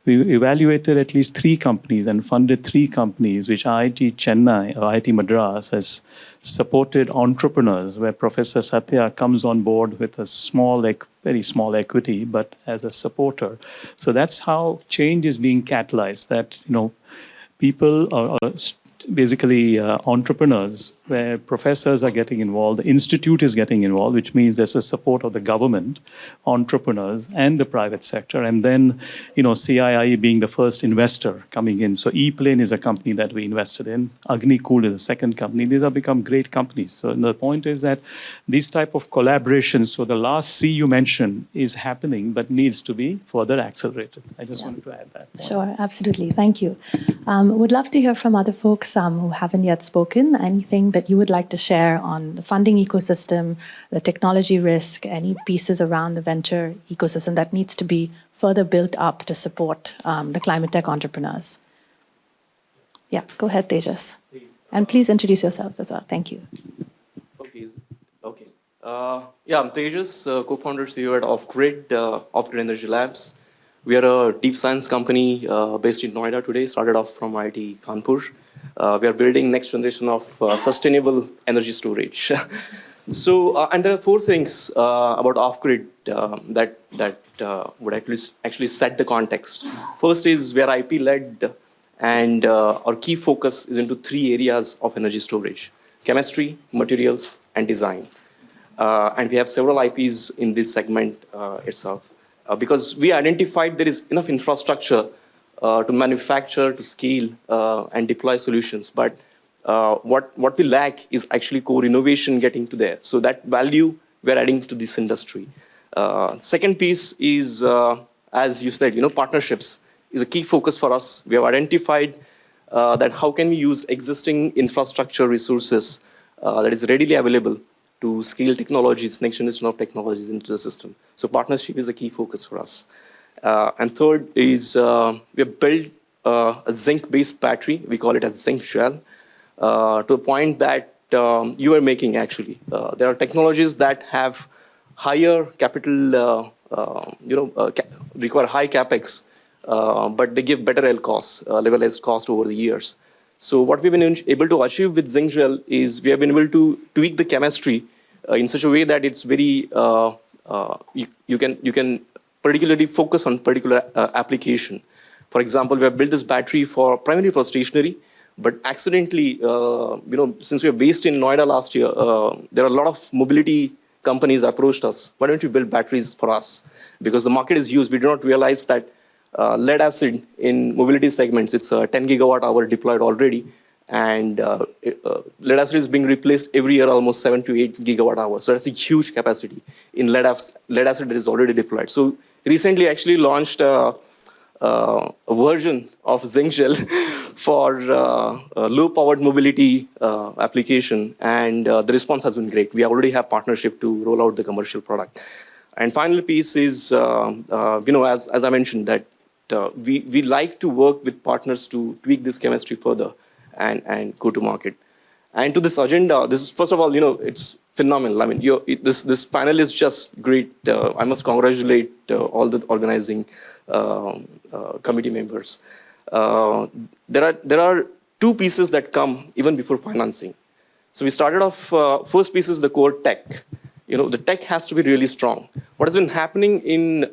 we evaluated at least 3 companies and funded 3 companies which IIT Chennai or IIT Madras has supported entrepreneurs, where Professor Satya comes on board with a very small equity, but as a supporter. So that's how change is being catalyzed, that people are basically entrepreneurs, where professors are getting involved, the institute is getting involved, which means there's a support of the government, entrepreneurs, and the private sector. And then, CII being the first investor coming in. So E-Plane is a company that we invested in. Agni-Cool is a second company. These have become great companies. So the point is that these type of collaborations, so the last C you mentioned is happening, but needs to be further accelerated. I just wanted to add that point. Sure, absolutely. Thank you. Would love to hear from other folks who haven't yet spoken. Anything that you would like to share on the funding ecosystem, the technology risk, any pieces around the venture ecosystem that needs to be further built up to support the climate tech entrepreneurs? Yeah, go ahead, Tejas. And please introduce yourself as well. Thank you. Okay. I'm Tejas, co-founder CEO at Off-Grid Energy Labs. We are a deep science company based in Noida today, started off from IIT Kanpur. We are building next generation of sustainable energy storage. So, and there are 4 things about off-grid that would actually set the context. First is we are IP-led, and our key focus is into 3 areas of energy storage: chemistry, materials, and design. And we have several IPs in this segment itself. Because we identified there is enough infrastructure to manufacture, to scale, and deploy solutions. But what we lack is actually core innovation getting to there. So that value we're adding to this industry. Second piece is, as you said, partnerships is a key focus for us. We have identified that how can we use existing infrastructure resources that is readily available to scale technologies, next generation of technologies into the system. So partnership is a key focus for us. And third is we have built a zinc-based battery. We call it a zinc gel, to a point that you are making actually. There are technologies that have higher capital, require high capex, but they give better levelized cost over the years. So what we've been able to achieve with zinc gel is we have been able to tweak the chemistry in such a way that it's very, you can particularly focus on particular application. For example, we have built this battery primarily for stationary, but accidentally, since we are based in Noida last year, there are a lot of mobility companies approached us. Why don't you build batteries for us? Because the market is huge. We do not realize that lead acid in mobility segments, it's a 10 gigawatt hour deployed already. And lead acid is being replaced every year, almost 7 to 8 gigawatt hours. So that's a huge capacity in lead acid that is already deployed. So recently actually launched a version of zinc gel for low-powered mobility application, and the response has been great. We already have partnership to roll out the commercial product. And final piece is, as I mentioned, that we like to work with partners to tweak this chemistry further and go to market. And to this agenda, this is, first of all, it's phenomenal. I mean, this panel is just great. I must congratulate all the organizing committee members. There are two pieces that come even before financing. So we started off, first piece is the core tech. The tech has to be really strong. What has been happening in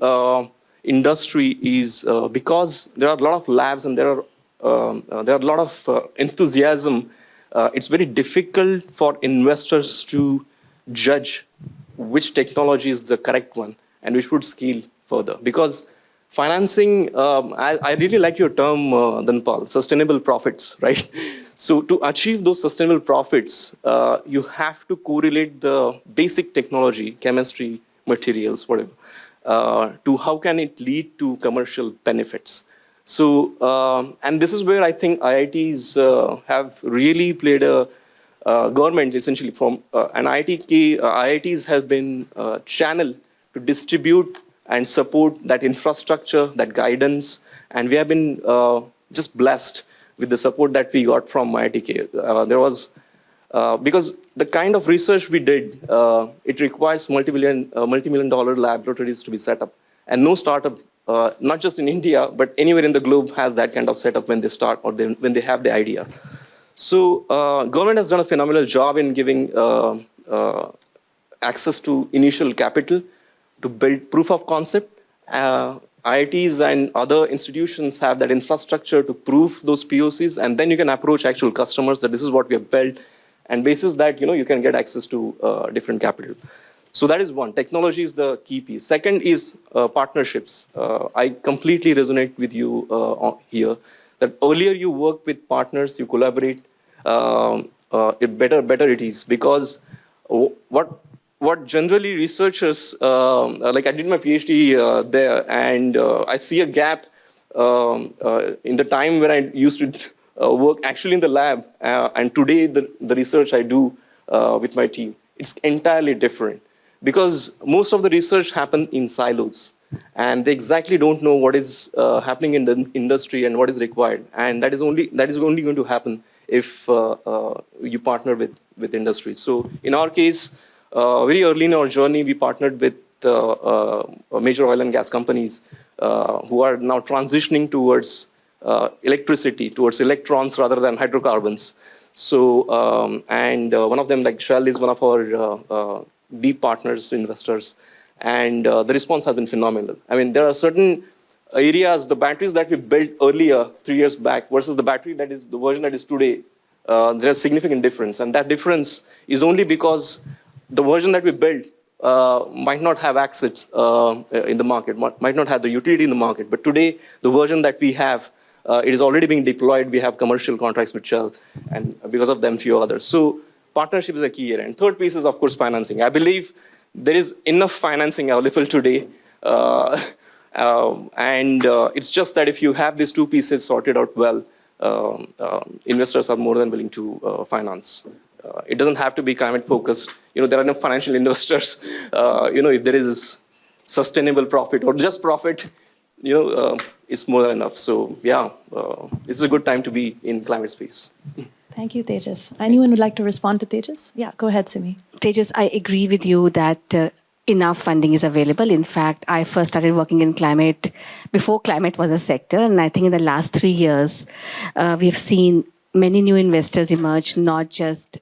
industry is because there are a lot of labs and there are a lot of enthusiasm, it's very difficult for investors to judge which technology is the correct one and which would scale further. Because financing, I really like your term, Dhanpal, sustainable profits, right? So to achieve those sustainable profits, you have to correlate the basic technology, chemistry, materials, whatever, to how can it lead to commercial benefits. So, and this is where I think IITs have really played a government essentially from an IITs have been channel to distribute and support that infrastructure, that guidance, and we have been just blessed with the support that we got from IITK. There was, because the kind of research we did, it requires multi-million dollar laboratories to be set up. And no startup, not just in India, but anywhere in the globe has that kind of setup when they start or when they have the idea. So government has done a phenomenal job in giving access to initial capital to build proof of concept. IITs and other institutions have that infrastructure to prove those POCs, and then you can approach actual customers that this is what we have built, and basis that you can get access to different capital. So that is one. Technology is the key piece. Second is partnerships. I completely resonate with you here. That earlier you work with partners, you collaborate, better it is, because what generally researchers, like I did my PhD there, and I see a gap in the time when I used to work actually in the lab, and today the research I do with my team, it's entirely different. Because most of the research happens in silos, and they exactly don't know what is happening in the industry and what is required, and that is only going to happen if you partner with industry. So in our case, very early in our journey, we partnered with major oil and gas companies who are now transitioning towards electricity, towards electrons rather than hydrocarbons. So and one of them, like Shell, is one of our deep partners, investors, and the response has been phenomenal. I mean, there are certain areas, the batteries that we built earlier, 3 years back, versus the battery that is the version that is today, there's a significant difference. And that difference is only because the version that we built might not have access in the market, might not have the utility in the market. But today, the version that we have, it is already being deployed. We have commercial contracts with Shell, and because of them, few others. So partnership is a key area. And third piece is, of course, financing. I believe there is enough financing available today. And it's just that if you have these two pieces sorted out well, investors are more than willing to finance. It doesn't have to be climate focused. There are enough financial investors. If there is sustainable profit or just profit, it's more than enough. So yeah, it's a good time to be in climate space. Thank you, Tejas. Anyone would like to respond to Tejas? Yeah, go ahead, Simi. Tejas, I agree with you that enough funding is available. In fact, I first started working in climate before climate was a sector. And I think in the last 3 years, we've seen many new investors emerge, not just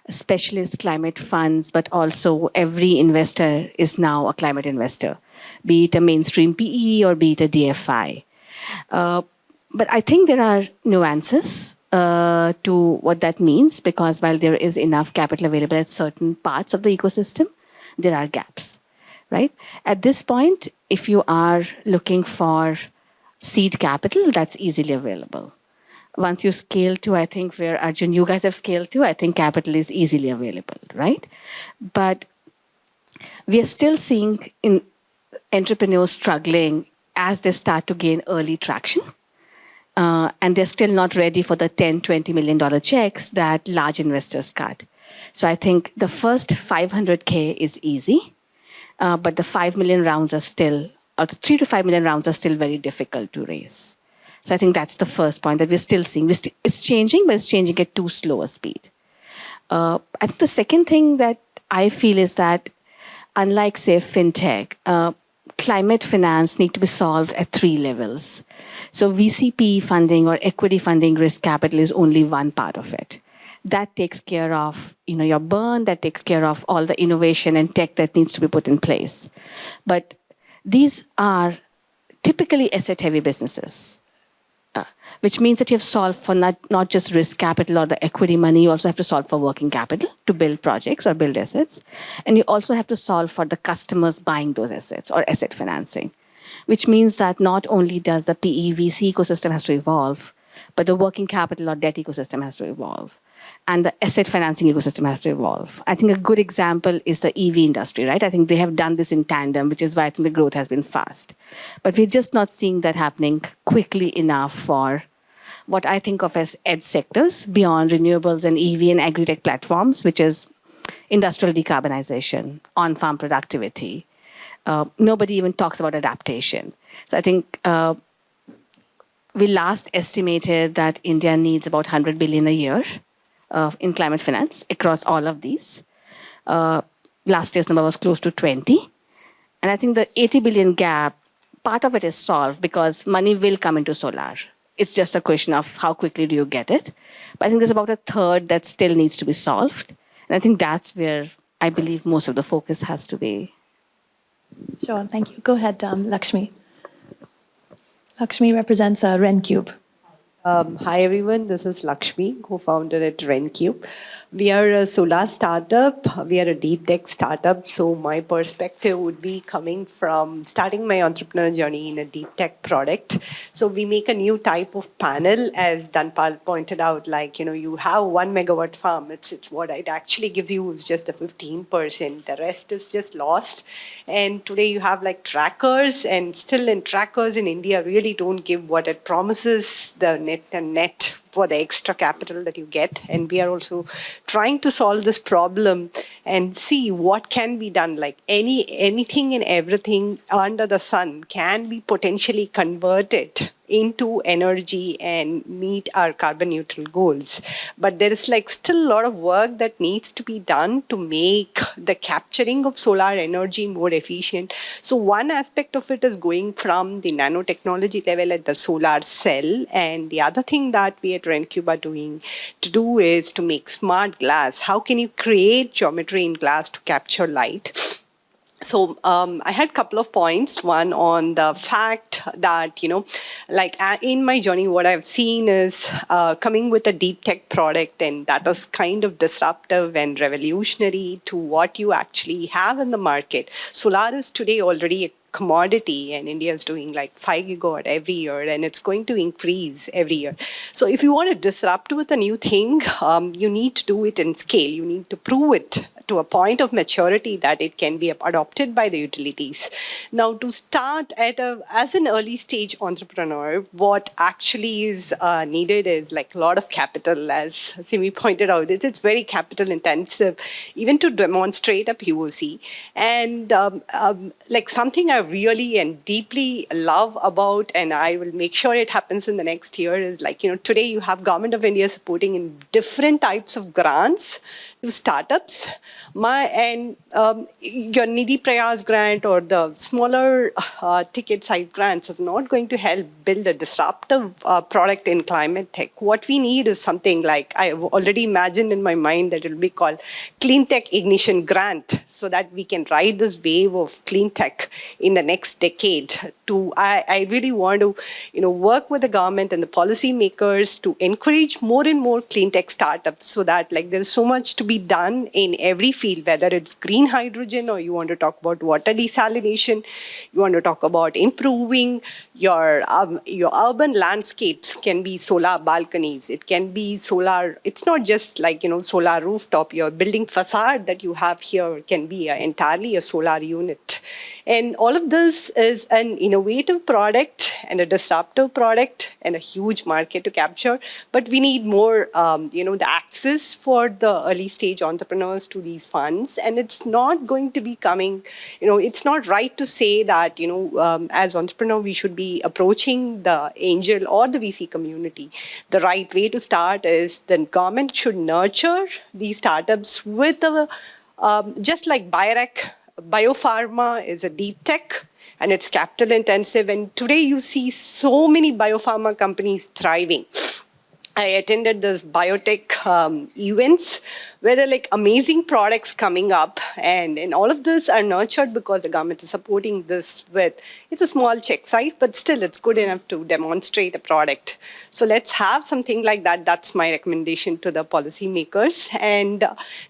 specialist climate funds, but also every investor is now a climate investor, be it a mainstream PE or be it a DFI. But I think there are nuances to what that means, because while there is enough capital available at certain parts of the ecosystem, there are gaps, right? At this point, if you are looking for seed capital, that's easily available. Once you scale to, I think, where Arjun, you guys have scaled to, I think capital is easily available, right? But we are still seeing in entrepreneurs struggling as they start to gain early traction. And they're still not ready for the $10, $20 million checks that large investors cut. So I think the first 500K is easy, but the 5 million rounds are still, or the 3 to 5 million rounds are still very difficult to raise. So I think that's the first point that we're still seeing. It's changing, but it's changing at too slow a speed. I think the second thing that I feel is that, unlike, say, fintech, climate finance need to be solved at 3 levels. So VCP funding or equity funding risk capital is only one part of it. That takes care of your burn, that takes care of all the innovation and tech that needs to be put in place. But these are typically asset-heavy businesses, which means that you have solved for not just risk capital or the equity money, you also have to solve for working capital to build projects or build assets. And you also have to solve for the customers buying those assets or asset financing, which means that not only does the PE VC ecosystem has to evolve, but the working capital or debt ecosystem has to evolve. And the asset financing ecosystem has to evolve. I think a good example is the EV industry, right? I think they have done this in tandem, which is why I think the growth has been fast. But we're just not seeing that happening quickly enough for what I think of as edge sectors beyond renewables and EV and agri-tech platforms, which is industrial decarbonization, on-farm productivity. Nobody even talks about adaptation. So I think we last estimated that India needs about 100 billion a year in climate finance across all of these. Last year's number was close to 20. And I think the 80 billion gap, part of it is solved because money will come into solar. It's just a question of how quickly do you get it. But I think there's about a third that still needs to be solved. And I think that's where I believe most of the focus has to be. Sure, thank you. Go ahead, Lakshmi. Lakshmi represents RenCube. Hi everyone, this is Lakshmi, co-founder at RenCube. We are a solar startup. We are a deep tech startup. So my perspective would be coming from starting my entrepreneur journey in a deep tech product. So we make a new type of panel, as Danpal pointed out, like, you have 1 megawatt farm. It's what it actually gives you is just a 15%. The rest is just lost. And today you have like trackers, and still in trackers in India really don't give what it promises, the net for the extra capital that you get. And we are also trying to solve this problem and see what can be done. Like anything and everything under the sun can be potentially converted into energy and meet our carbon neutral goals. But there is like still a lot of work that needs to be done to make the capturing of solar energy more efficient. So one aspect of it is going from the nanotechnology level at the solar cell. And the other thing that we at RenCube are doing is to make smart glass. How can you create geometry in glass to capture light? So I had a couple of points. One on the fact that, in my journey, what I've seen is coming with a deep tech product, and that is kind of disruptive and revolutionary to what you actually have in the market. Solar is today already a commodity, and India is doing like 5 gigawatt every year, and it's going to increase every year. So if you want to disrupt with a new thing, you need to do it in scale. You need to prove it to a point of maturity that it can be adopted by the utilities. Now, to start as an early stage entrepreneur, what actually is needed is like a lot of capital, as Simi pointed out. It's very capital intensive, even to demonstrate a POC. And like something I really and deeply love about, and I will make sure it happens in the next year, is like, today you have Government of India supporting in different types of grants startups. Your Nidhi Prayas grant or the smaller ticket size grants is not going to help build a disruptive product in climate tech. What we need is something like, I've already imagined in my mind that it will be called Cleantech Ignition Grant, so that we can ride this wave of clean tech in the next decade. I really want to work with the government and the policymakers to encourage more and more clean tech startups, so that there's so much to be done in every field, whether it's green hydrogen or you want to talk about water desalination, you want to talk about improving your urban landscapes. Can be solar balconies, it can be solar, it's not just solar rooftop. Your building facade that you have here can be entirely a solar unit. And all of this is an innovative product and a disruptive product and a huge market to capture. But we need more, the access for the early stage entrepreneurs to these funds. And it's not going to be coming, it's not right to say that, as entrepreneur, we should be approaching the angel or the VC community. The right way to start is the government should nurture these startups with just like biopharma is a deep tech and it's capital intensive. And today you see so many biopharma companies thriving. I attended this biotech events where there are amazing products coming up, and all of this are nurtured because the government is supporting this with, it's a small check size, but still it's good enough to demonstrate a product. So let's have something like that. That's my recommendation to the policymakers. And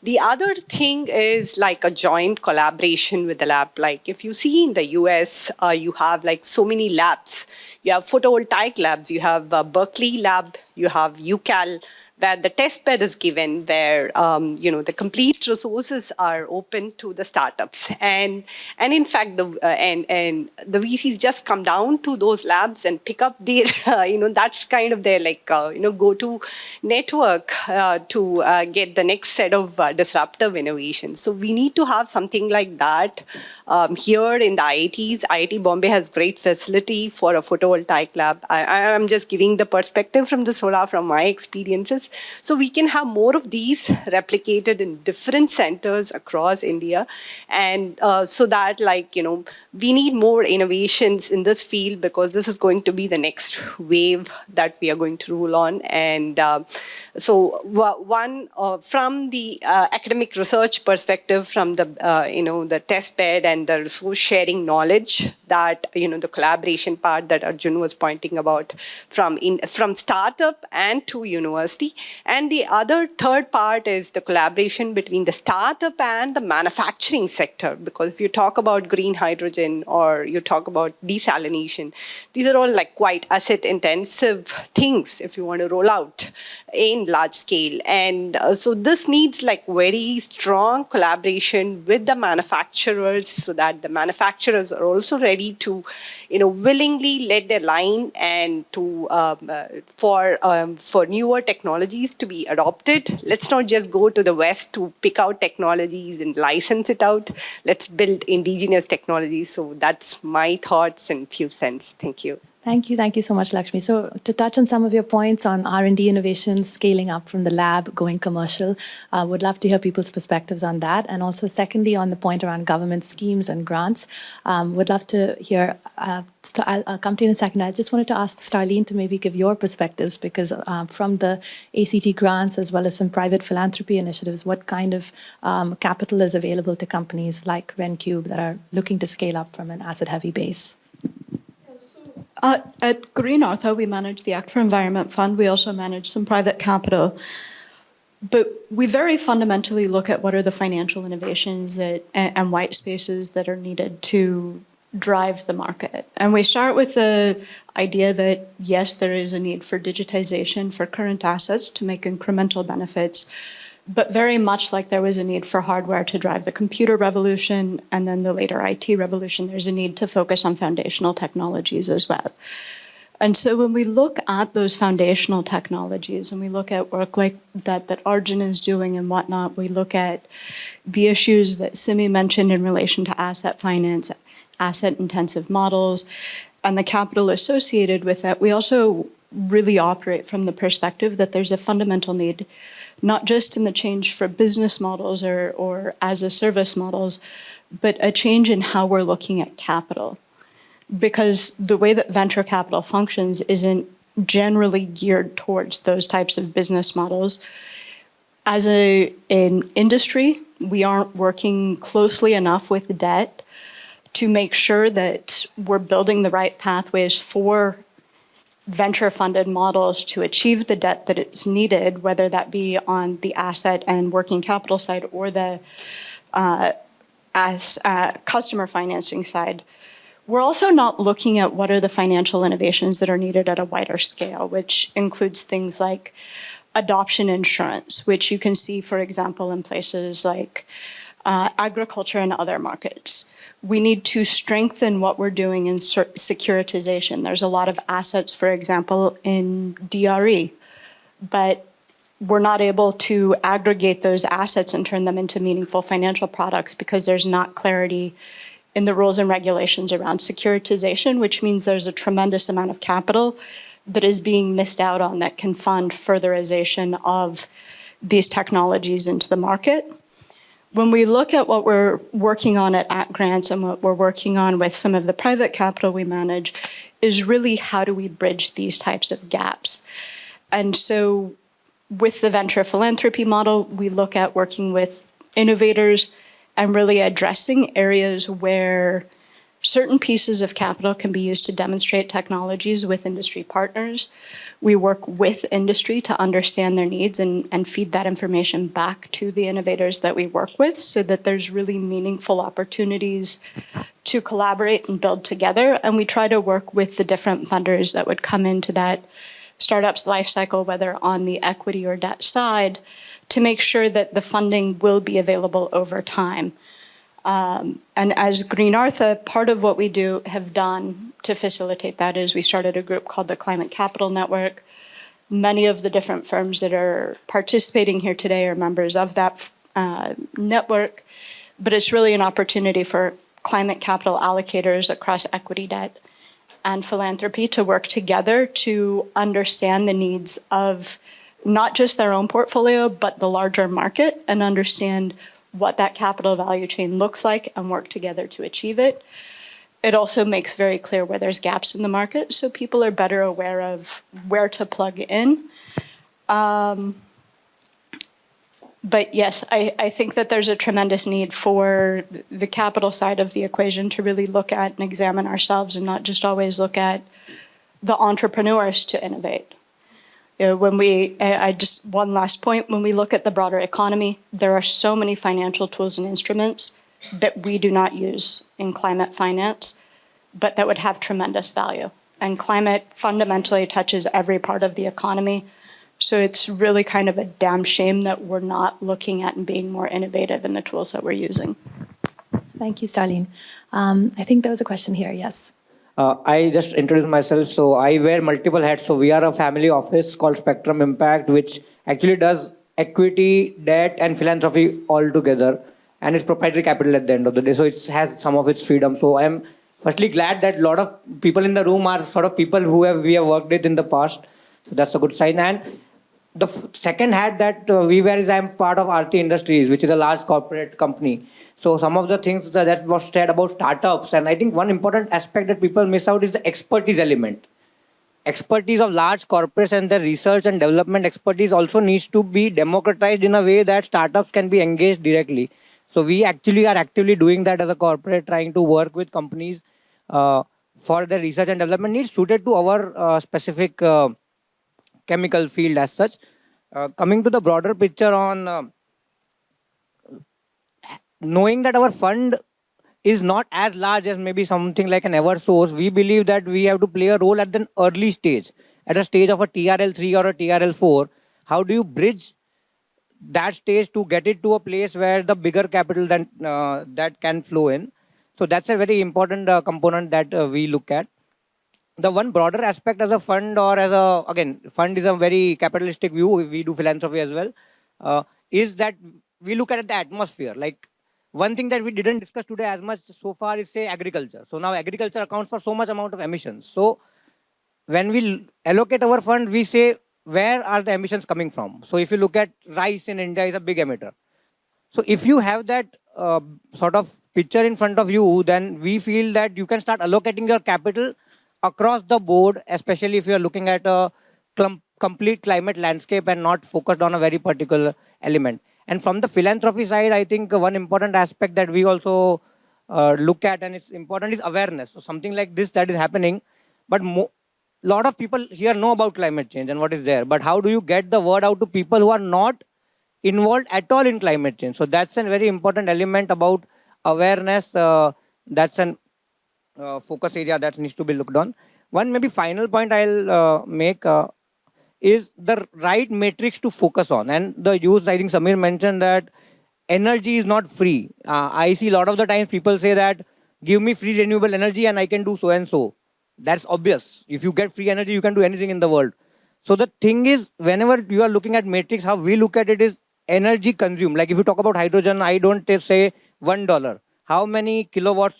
the other thing is a joint collaboration with the lab. If you see in the US, you have so many labs. You have photovoltaic labs, you have Berkeley lab, you have UCAL, where the test bed is given, where the complete resources are open to the startups, and in fact the VCs just come down to those labs and pick up their that's kind of their go-to network to get the next set of disruptive innovations. So we need to have something like that here in the IITs. IIT Bombay has great facility for a photovoltaic lab. I'm just giving the perspective from the solar from my experiences. So we can have more of these replicated in different centers across India. And so that we need more innovations in this field, because this is going to be the next wave that we are going to rule on. And so one from the academic research perspective, from the the test bed and the resource sharing knowledge, that the collaboration part that Arjun was pointing about, from startup and to university. And the other third part is the collaboration between the startup and the manufacturing sector, because if you talk about green hydrogen or you talk about desalination, these are all quite asset intensive things if you want to roll out in large scale. And so this needs very strong collaboration with the manufacturers, so that the manufacturers are also ready to willingly let their line and to for newer technologies to be adopted. Let's not just go to the West to pick out technologies and license it out. Let's build indigenous technologies. So that's my thoughts and few cents. Thank you. Thank you so much, Lakshmi. So to touch on some of your points on R&D innovations, scaling up from the lab, going commercial, would love to hear people's perspectives on that. And also secondly, on the point around government schemes and grants, would love to hear, I'll come to you in a second. I just wanted to ask Starlene to maybe give your perspectives, because from the ACT grants as well as some private philanthropy initiatives, what kind of capital is available to companies like RenCube that are looking to scale up from an asset-heavy base? At Green Artha, we manage the Act for Environment Fund. We also manage some private capital. But we very fundamentally look at what are the financial innovations and white spaces that are needed to drive the market. And we start with the idea that, yes, there is a need for digitization for current assets to make incremental benefits, but very much like there was a need for hardware to drive the computer revolution and then the later IT revolution, there's a need to focus on foundational technologies as well. And so when we look at those foundational technologies and we look at work like that Arjun is doing and whatnot, we look at the issues that Simi mentioned in relation to asset finance, asset-intensive models, and the capital associated with that. We also really operate from the perspective that there's a fundamental need not just in the change for business models or as a service models, but a change in how we're looking at capital. Because the way that venture capital functions isn't generally geared towards those types of business models. As an industry, we aren't working closely enough with debt to make sure that we're building the right pathways for venture-funded models to achieve the debt that it's needed, whether that be on the asset and working capital side or the customer financing side. We're also not looking at what are the financial innovations that are needed at a wider scale, which includes things like adoption insurance, which you can see, for example, in places like agriculture and other markets. We need to strengthen what we're doing in securitization. There's a lot of assets, for example, in DRE, but we're not able to aggregate those assets and turn them into meaningful financial products because there's not clarity in the rules and regulations around securitization, which means there's a tremendous amount of capital that is being missed out on that can fund furtherization of these technologies into the market. When we look at what we're working on at Grants and what we're working on with some of the private capital we manage is really how do we bridge these types of gaps. And so with the venture philanthropy model, we look at working with innovators and really addressing areas where certain pieces of capital can be used to demonstrate technologies with industry partners. We work with industry to understand their needs and feed that information back to the innovators that we work with so that there's really meaningful opportunities to collaborate and build together. And we try to work with the different funders that would come into that startup's life cycle, whether on the equity or debt side, to make sure that the funding will be available over time. And as Green Artha, part of what we have done to facilitate that is we started a group called the Climate Capital Network. Many of the different firms that are participating here today are members of that network, but it's really an opportunity for climate capital allocators across equity, debt, and philanthropy to work together to understand the needs of not just their own portfolio, but the larger market and understand what that capital value chain looks like and work together to achieve it. It also makes very clear where there's gaps in the market, so people are better aware of where to plug in. But yes, I think that there's a tremendous need for the capital side of the equation to really look at and examine ourselves and not just always look at the entrepreneurs to innovate. You know, one last point, when we look at the broader economy, there are so many financial tools and instruments that we do not use in climate finance, but that would have tremendous value. And climate fundamentally touches every part of the economy. So it's really kind of a damn shame that we're not looking at and being more innovative in the tools that we're using. Thank you, Starlene. I think there was a question here, yes. I just introduced myself. So I wear multiple hats. So we are a family office called Spectrum Impact, which actually does equity, debt, and philanthropy all together. And it's proprietary capital at the end of the day. So it has some of its freedom. So I'm firstly glad that a lot of people in the room are sort of people who we have worked with in the past. So that's a good sign. And the second hat that we wear is I'm part of RT Industries, which is a large corporate company. So some of the things that was said about startups, and I think one important aspect that people miss out is the expertise element. Expertise of large corporates and the research and development expertise also needs to be democratized in a way that startups can be engaged directly. So we actually are actively doing that as a corporate, trying to work with companies for the research and development needs suited to our specific chemical field as such. Coming to the broader picture on knowing that our fund is not as large as maybe something like an Eversource, we believe that we have to play a role at an early stage, at a stage of a TRL3 or a TRL4. How do you bridge that stage to get it to a place where the bigger capital that can flow in? So that's a very important component that we look at. The one broader aspect as a fund or as a, again, fund is a very capitalistic view, we do philanthropy as well, is that we look at the atmosphere. Like one thing that we didn't discuss today as much so far is say agriculture. So now agriculture accounts for so much amount of emissions. So when we allocate our fund, we say where are the emissions coming from? So if you look at rice in India is a big emitter. So if you have that sort of picture in front of you, then we feel that you can start allocating your capital across the board, especially if you are looking at a complete climate landscape and not focused on a very particular element. And from the philanthropy side, I think one important aspect that we also look at, and it's important, is awareness. So something like this that is happening, but lot of people here know about climate change and what is there, but how do you get the word out to people who are not involved at all in climate change? So that's a very important element about awareness. That's an focus area that needs to be looked on. One maybe final point I'll make is the right matrix to focus on. And the use, I think Samir mentioned that energy is not free. I see a lot of the times people say that give me free renewable energy and I can do so and so. That's obvious. If you get free energy, you can do anything in the world. So the thing is, whenever you are looking at matrix, how we look at it is energy consumed. Like if you talk about hydrogen, I don't say $1. How many kilowatt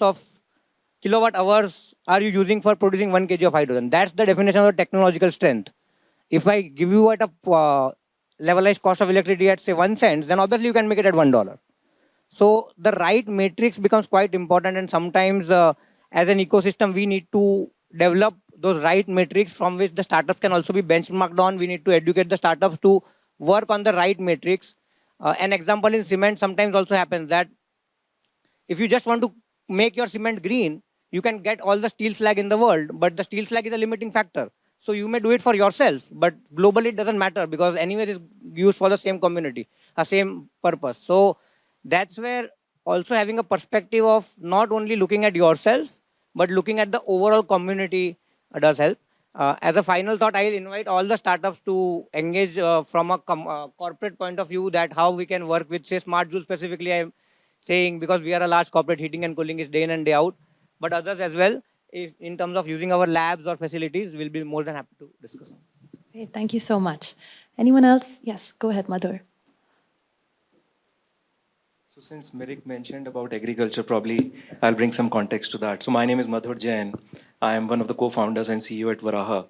hours are you using for producing 1 kg of hydrogen? That's the definition of the technological strength. If I give you at a levelized cost of electricity at say 1 cent, then obviously you can make it at $1. So the right matrix becomes quite important, and sometimes as an ecosystem, we need to develop those right matrix from which the startups can also be benchmarked on. We need to educate the startups to work on the right matrix. An example in cement sometimes also happens that if you just want to make your cement green, you can get all the steel slag in the world, but the steel slag is a limiting factor. So you may do it for yourself, but globally it doesn't matter because anyways it's used for the same community, a same purpose. So that's where also having a perspective of not only looking at yourself, but looking at the overall community does help. As a final thought, I'll invite all the startups to engage from a corporate point of view, that how we can work with, say, Smart Joule specifically, I'm saying, because we are a large corporate, heating and cooling is day in and day out, but others as well. If in terms of using our labs or facilities, we'll be more than happy to discuss. Great, thank you so much. Anyone else? Yes, go ahead, Madhur. So since Mirik mentioned about agriculture, probably I'll bring some context to that. So my name is Madhur Jain. I am one of the co-founders and CEO at Varaha.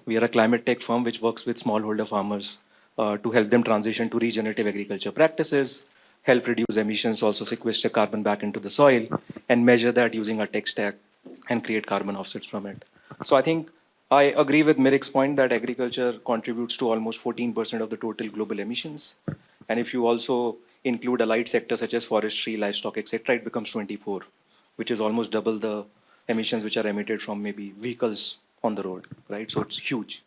We are a climate tech firm which works with smallholder farmers to help them transition to regenerative agriculture practices, help reduce emissions, also sequester carbon back into the soil, and measure that using our tech stack and create carbon offsets from it. So I think I agree with Mirik's point that agriculture contributes to almost 14% of the total global emissions. And if you also include allied sectors such as forestry, livestock, etc., it becomes 24, which is almost double the emissions which are emitted from maybe vehicles on the road, right? So it's huge.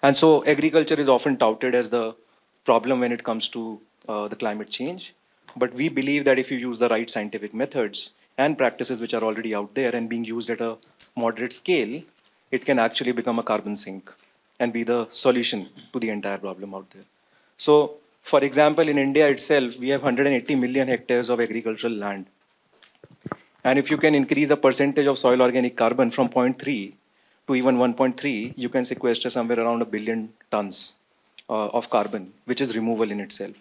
And so agriculture is often touted as the problem when it comes to the climate change. But we believe that if you use the right scientific methods and practices which are already out there and being used at a moderate scale, it can actually become a carbon sink and be the solution to the entire problem out there. So, for example, in India itself, we have 180 million hectares of agricultural land. And if you can increase the percentage of soil organic carbon from 0.3 to even 1.3, you can sequester somewhere around 1 billion tons of carbon, which is removal in itself.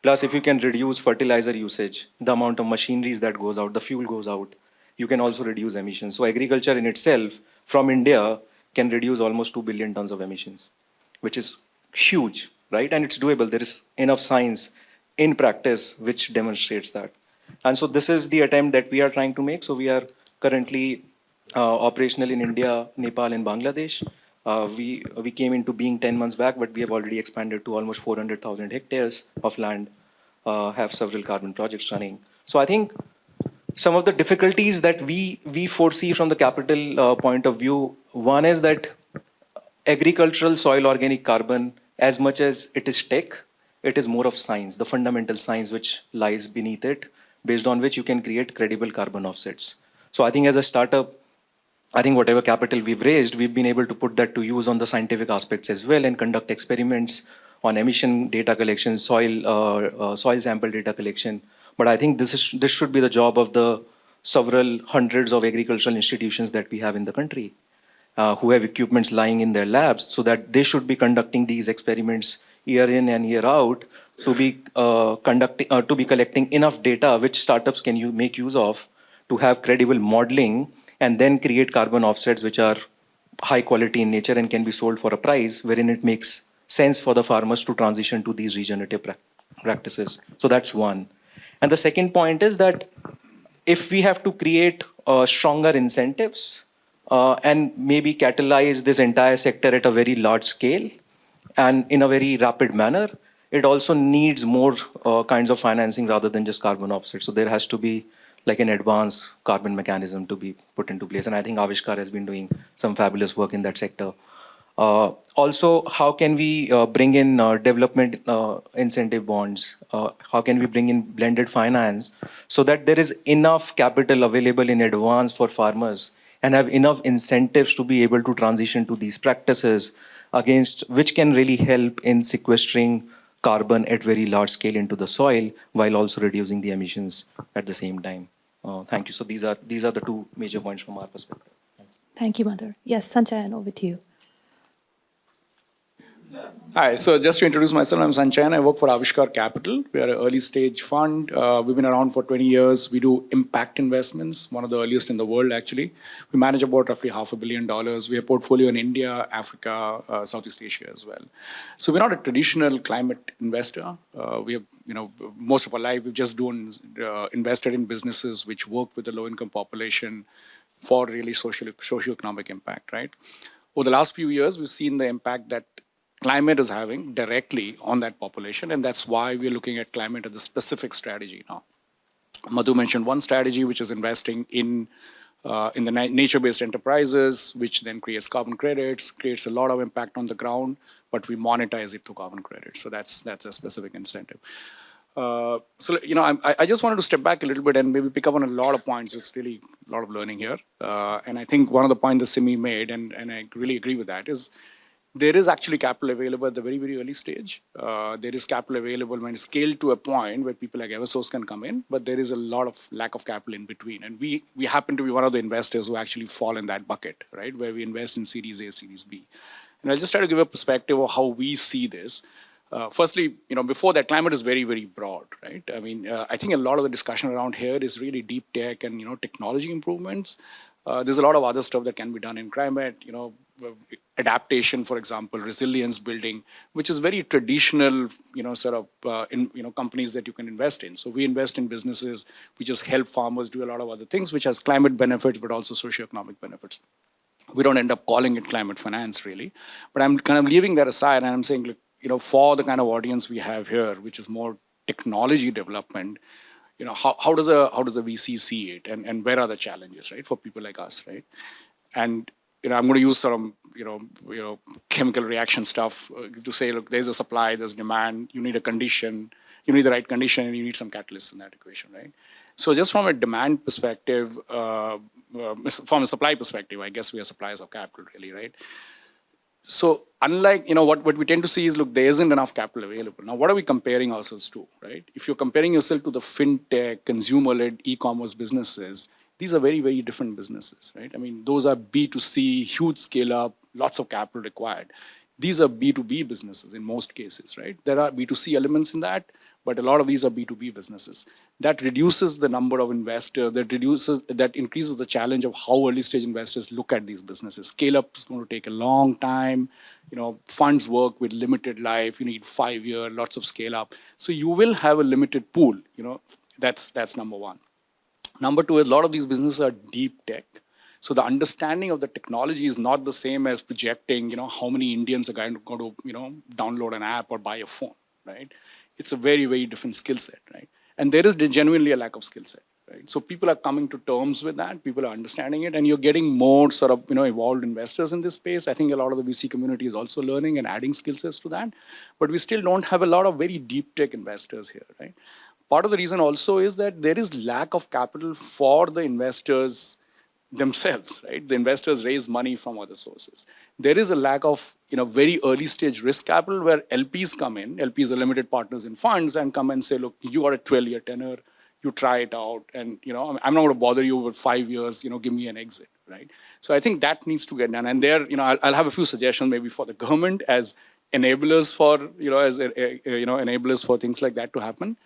Plus, if you can reduce fertilizer usage, the amount of machineries that goes out, the fuel goes out, you can also reduce emissions. So agriculture in itself from India can reduce almost 2 billion tons of emissions, which is huge, right? And it's doable. There is enough science in practice which demonstrates that. And so this is the attempt that we are trying to make. So we are currently operational in India, Nepal, and Bangladesh. We came into being 10 months back, but we have already expanded to almost 400,000 hectares of land, have several carbon projects running. So I think some of the difficulties that we foresee from the capital point of view, one is that agricultural soil organic carbon, as much as it is tech, it is more of science, the fundamental science which lies beneath it, based on which you can create credible carbon offsets. So I think as a startup, I think whatever capital we've raised, we've been able to put that to use on the scientific aspects as well and conduct experiments on emission data collection, soil sample data collection. But I think this should be the job of the several hundreds of agricultural institutions that we have in the country, who have equipments lying in their labs, so that they should be conducting these experiments year in and year out to be collecting enough data which startups can make use of to have credible modeling and then create carbon offsets which are high quality in nature and can be sold for a price wherein it makes sense for the farmers to transition to these regenerative practices. So that's one. And the second point is that if we have to create stronger incentives and maybe catalyze this entire sector at a very large scale and in a very rapid manner, it also needs more kinds of financing rather than just carbon offsets. So there has to be like an advanced carbon mechanism to be put into place. And I think Avishkar has been doing some fabulous work in that sector. Also, how can we bring in development incentive bonds? How can we bring in blended finance so that there is enough capital available in advance for farmers and have enough incentives to be able to transition to these practices against which can really help in sequestering carbon at very large scale into the soil while also reducing the emissions at the same time. Thank you. So these are the two major points from our perspective. Thank you, Madhur. Yes, Sanchayan, over to you. Hi, so just to introduce myself, I'm Sanchayan. I work for Avishkar Capital. We are an early stage fund. We've been around for 20 years. We do impact investments, one of the earliest in the world, actually. We manage about roughly $500 million. We have a portfolio in India, Africa, Southeast Asia as well. So we're not a traditional climate investor. We have, most of our life, we've just invested in businesses which work with the low-income population for really socioeconomic impact, right? Over the last few years, we've seen the impact that climate is having directly on that population, and that's why we're looking at climate as a specific strategy now. Madhu mentioned one strategy, which is investing in the nature-based enterprises, which then creates carbon credits, creates a lot of impact on the ground, but we monetize it through carbon credits. So that's a specific incentive. I just wanted to step back a little bit and maybe pick up on a lot of points. It's really a lot of learning here. And I think one of the points that Simi made, and I really agree with that, is there is actually capital available at the very, very early stage. There is capital available when it's scaled to a point where people like Eversource can come in, but there is a lot of lack of capital in between. And we happen to be one of the investors who actually fall in that bucket, right, where we invest in Series A, Series B. And I'll just try to give a perspective of how we see this. Firstly, before that, climate is very, very broad, right? I mean, I think a lot of the discussion around here is really deep tech and, technology improvements. There's a lot of other stuff that can be done in climate, adaptation, for example, resilience building, which is very traditional, companies that you can invest in. So we invest in businesses, we just help farmers do a lot of other things, which has climate benefits, but also socioeconomic benefits. We don't end up calling it climate finance, really. But I'm kind of leaving that aside, and I'm saying, look, for the kind of audience we have here, which is more technology development, how does a VC see it, and where are the challenges, right, for people like us, right? And I'm going to use some chemical reaction stuff to say, look, there's a supply, there's demand, you need a condition, you need the right condition, and you need some catalyst in that equation, right? So just from a demand perspective, from a supply perspective, I guess we are suppliers of capital, really, right? So unlike, what we tend to see is, look, there isn't enough capital available. Now, what are we comparing ourselves to, right? If you're comparing yourself to the fintech, consumer-led e-commerce businesses, these are very, very different businesses, right? I mean, those are B2C, huge scale up, lots of capital required. These are B2B businesses in most cases, right? There are B2C elements in that, but a lot of these are B2B businesses. That reduces the number of investors, that increases the challenge of how early stage investors look at these businesses. Scale up is going to take a long time. Funds work with limited life. You need 5 years, lots of scale up. So you will have a limited pool. That's number one. Number two is a lot of these businesses are deep tech. So the understanding of the technology is not the same as projecting, how many Indians are going to download an app or buy a phone, right? It's a very, very different skill set, right? And there is genuinely a lack of skill set, right? So people are coming to terms with that. People are understanding it, and you're getting more sort of, evolved investors in this space. I think a lot of the VC community is also learning and adding skill sets to that. But we still don't have a lot of very deep tech investors here, right? Part of the reason also is that there is lack of capital for the investors themselves, right? The investors raise money from other sources. There is a lack of, very early stage risk capital where LPs come in. LPs are limited partners in funds and come and say, look, you got a 12-year tenure, you try it out, and I'm not going to bother you with 5 years. Give me an exit, right? So I think that needs to get done. And there, I'll have a few suggestions maybe for the government as enablers for, enablers for things like that to happen.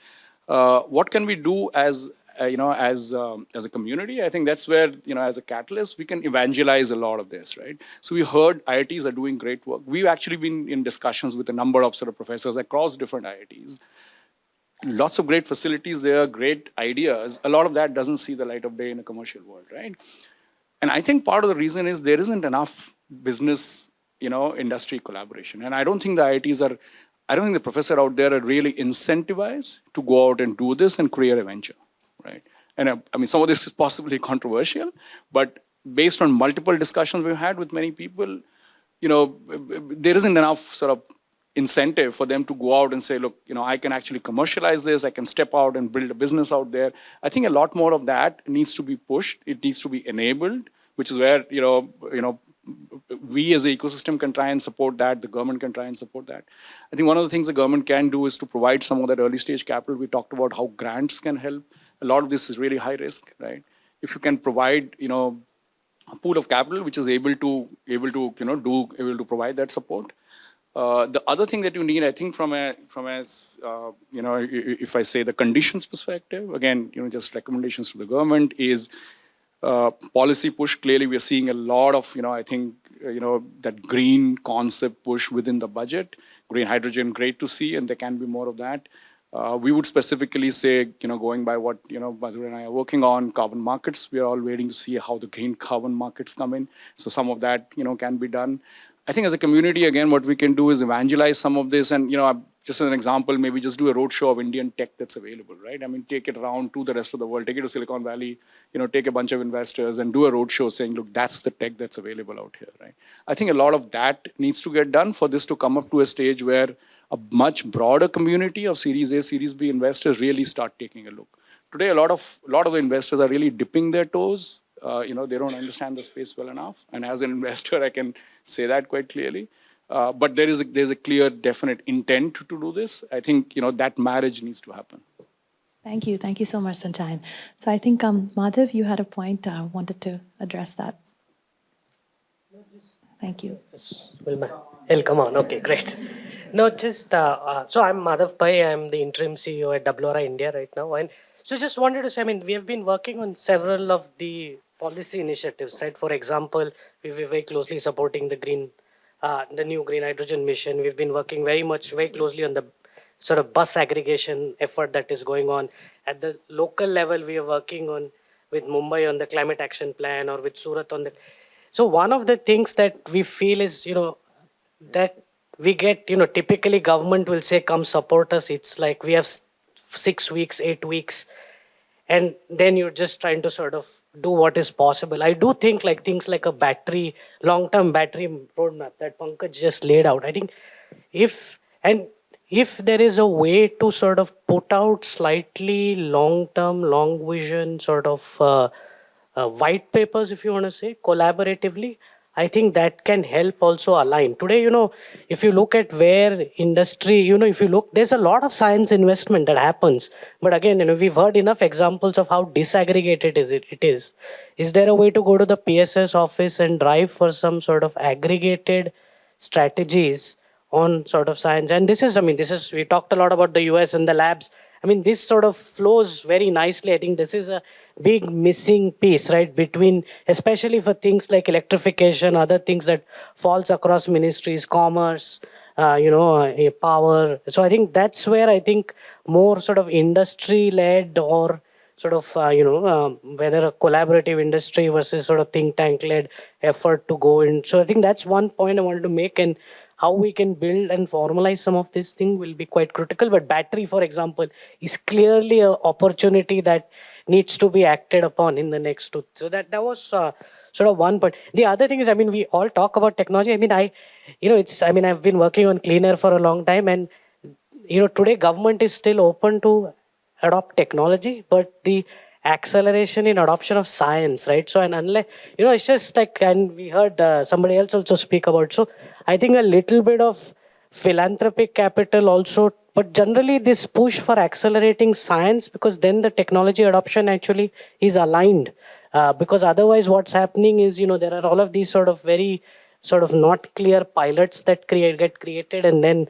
What can we do as as a community, I think that's where, as a catalyst, we can evangelize a lot of this, right? So we heard IITs are doing great work. We've actually been in discussions with a number of sort of professors across different IITs. Lots of great facilities there, great ideas. A lot of that doesn't see the light of day in a commercial world, right? And I think part of the reason is there isn't enough business, industry collaboration. And I don't think I don't think the professors out there are really incentivized to go out and do this and create a venture, right? And I mean, some of this is possibly controversial, but based on multiple discussions we've had with many people, there isn't enough sort of incentive for them to go out and say, look, I can actually commercialize this, I can step out and build a business out there. I think a lot more of that needs to be pushed. It needs to be enabled, which is where, we as an ecosystem can try and support that, the government can try and support that. I think one of the things the government can do is to provide some of that early stage capital. We talked about how grants can help. A lot of this is really high risk, right? If you can provide, a pool of capital which is able to provide that support. The other thing that you need, I think, if I say the conditions perspective, again, just recommendations to the government is policy push. Clearly, we are seeing a lot of, I think, that green concept push within the budget. Green hydrogen, great to see, and there can be more of that. We would specifically say, going by what, Badru and I are working on, carbon markets, we are all waiting to see how the green carbon markets come in. So some of that, can be done. I think as a community, again, what we can do is evangelize some of this. And, just as an example, maybe just do a roadshow of Indian tech that's available, right? I mean, take it around to the rest of the world, take it to Silicon Valley, take a bunch of investors and do a roadshow saying, look, that's the tech that's available out here, right? I think a lot of that needs to get done for this to come up to a stage where a much broader community of Series A, Series B investors really start taking a look. Today, a lot of the investors are really dipping their toes. They don't understand the space well enough. And as an investor, I can say that quite clearly. But there's a clear, definite intent to do this. I think, that marriage needs to happen. Thank you. Thank you so much, Sanjayan. So I think, Madhav, you had a point. I wanted to address that. Thank you. I'll come on. Okay, great. No, just, so I'm Madhav Pai. I'm the interim CEO at Doublora India right now. And so just wanted to say, I mean, we have been working on several of the policy initiatives, right? For example, we've been very closely supporting the new green hydrogen mission. We've been working very closely on the sort of bus aggregation effort that is going on. At the local level, we are working with Mumbai on the climate action plan, or with Surat on the. So one of the things that we feel is, that we get, typically government will say, come support us. It's like we have 6 weeks, 8 weeks, and then you're just trying to sort of do what is possible. I do think like things like a long-term battery roadmap that Pankaj just laid out. I think if there is a way to sort of put out slightly long-term, long vision sort of white papers, if you want to say, collaboratively, I think that can help also align. Today, if you look at where industry, there's a lot of science investment that happens. But again, we've heard enough examples of how disaggregated it is. Is there a way to go to the PSS office and drive for some sort of aggregated strategies on sort of science? And we talked a lot about the US and the labs. I mean, this sort of flows very nicely. I think this is a big missing piece, right? Especially for things like electrification, other things that falls across ministries, commerce, power. So I think that's where I think more sort of industry-led or sort of, whether a collaborative industry versus sort of think tank-led effort to go in. So I think that's one point I wanted to make, and how we can build and formalize some of this thing will be quite critical. But battery, for example, is clearly an opportunity that needs to be acted upon in the next 2. So that was sort of one point. The other thing is, we all talk about technology. I've been working on clean air for a long time, and today government is still open to adopt technology, but the acceleration in adoption of science, right? So, and unless, it's just like, and we heard somebody else also speak about, so I think a little bit of philanthropic capital also, but generally this push for accelerating science, because then the technology adoption actually is aligned. Because otherwise what's happening is, there are all of these sort of very sort of not clear pilots that get created, and then,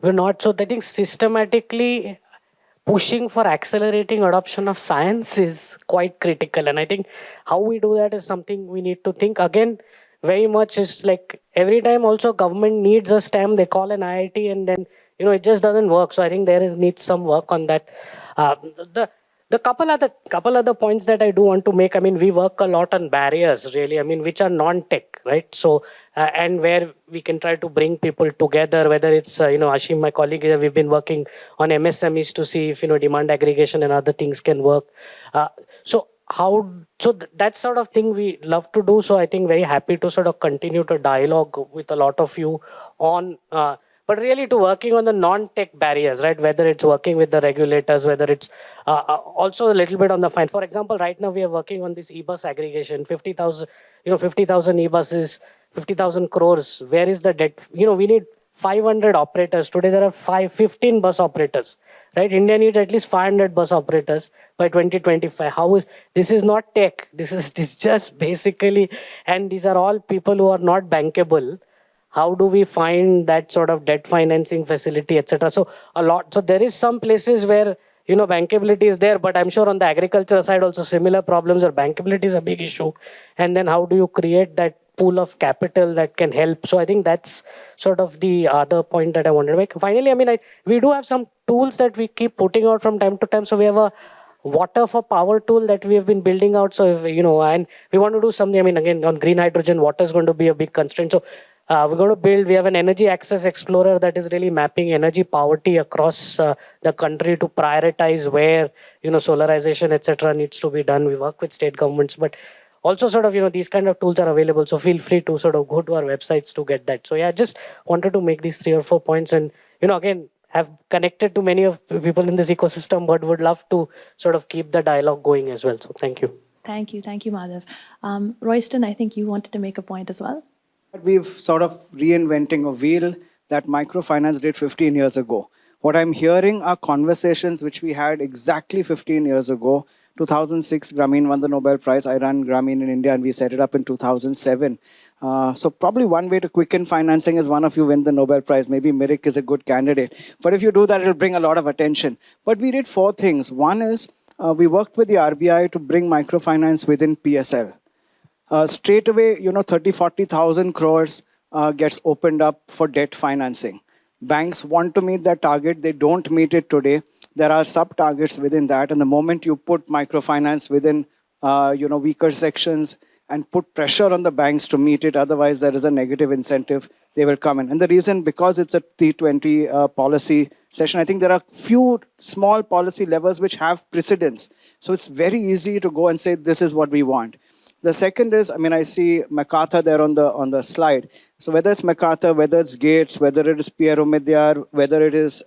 we're not. So I think systematically pushing for accelerating adoption of science is quite critical. And I think how we do that is something we need to think again very much. Is like every time also government needs a STEM, they call an IIT, and then it just doesn't work. So I think there is needs some work on that. The the couple other points that I do want to make. I mean, we work a lot on barriers, really. I mean, which are non-tech, right? So and where we can try to bring people together. Whether it's Ashim, my colleague, we've been working on MSMEs to see if demand aggregation and other things can work. So how that sort of thing we love to do. So I think very happy to sort of continue to dialogue with a lot of you on. But really to working on the non-tech barriers, right? Whether it's working with the regulators, whether it's also a little bit on the fine. For example, right now we are working on this e-bus aggregation, 50,000 e-buses, 50,000 crores. Where is the debt? We need 500 operators. Today there are 15 bus operators, right? India needs at least 500 bus operators by 2025. This is not tech. This is just basically, and these are all people who are not bankable. How do we find that sort of debt financing facility, etc.? So there is some places where bankability is there, but I'm sure on the agriculture side also similar problems, or bankability is a big issue. And then how do you create that pool of capital that can help? So I think that's sort of the other point that I wanted to make. Finally, I mean, we do have some tools that we keep putting out from time to time. So we have a water for power tool that we have been building out. So and we want to do something. I mean, again, on green hydrogen, water is going to be a big constraint. So we're going to we have an energy access explorer that is really mapping energy poverty across the country to prioritize where, solarization, etc. needs to be done. We work with state governments, but also sort of, these kind of tools are available. So feel free to sort of go to our websites to get that. So yeah, just wanted to make these 3 or 4 points, and, again, have connected to many of the people in this ecosystem, but would love to sort of keep the dialogue going as well. So thank you. Thank you, Madhav. Royston, I think you wanted to make a point as well. We've sort of reinventing a wheel that microfinance did 15 years ago. What I'm hearing are conversations which we had exactly 15 years ago. 2006, Grameen won the Nobel Prize. I ran Grameen in India and we set it up in 2007. So probably one way to quicken financing is one of you win the Nobel Prize. Maybe Mirik is a good candidate. But if you do that, it'll bring a lot of attention. But we did 4 things. One is we worked with the RBI to bring microfinance within PSL. Straight away, 30,000-40,000 crores gets opened up for debt financing. Banks want to meet that target. They don't meet it today. There are sub-targets within that. And the moment you put microfinance within, weaker sections and put pressure on the banks to meet it, otherwise there is a negative incentive, they will come in. And the reason, because it's a T20 policy session, I think there are few small policy levers which have precedence. So it's very easy to go and say, this is what we want. The second is, I see MacArthur there on the slide. So whether it's MacArthur, whether it's Gates, whether it is Pierre Omidyar, whether it is,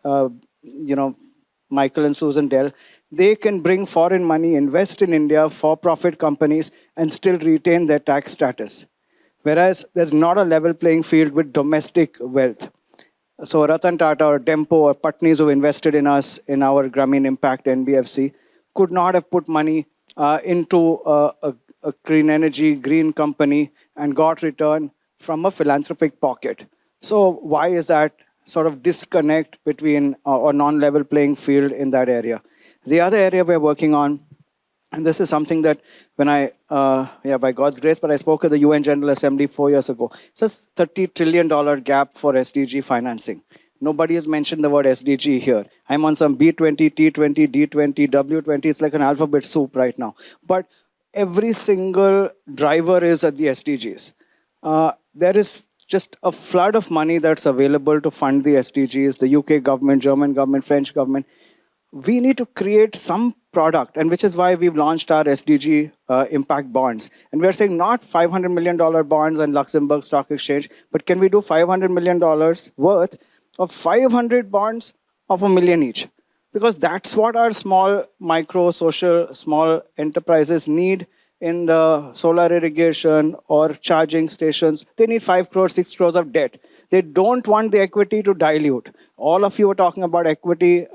Michael and Susan Dell, they can bring foreign money, invest in India, for-profit companies, and still retain their tax status. Whereas there's not a level playing field with domestic wealth. So Ratan Tata or Dempo or Patnis who invested in us, in our Grameen Impact NBFC, could not have put money into a green energy, green company, and got return from a philanthropic pocket. So why is that sort of disconnect between or non-level playing field in that area? The other area we're working on, and this is something that when by God's grace, but I spoke at the UN General Assembly 4 years ago. It's a $30 trillion gap for SDG financing. Nobody has mentioned the word SDG here. I'm on some B20, T20, D20, W20. It's like an alphabet soup right now. But every single driver is at the SDGs. There is just a flood of money that's available to fund the SDGs, the UK government, German government, French government. We need to create some product, and which is why we've launched our SDG impact bonds. And we're saying not $500 million bonds on Luxembourg Stock Exchange, but can we do $500 million worth of 500 bonds of $1 million each? Because that's what our small, micro, social, small enterprises need in the solar irrigation or charging stations. They need 5 crores, 6 crores of debt. They don't want the equity to dilute. All of you are talking about equity,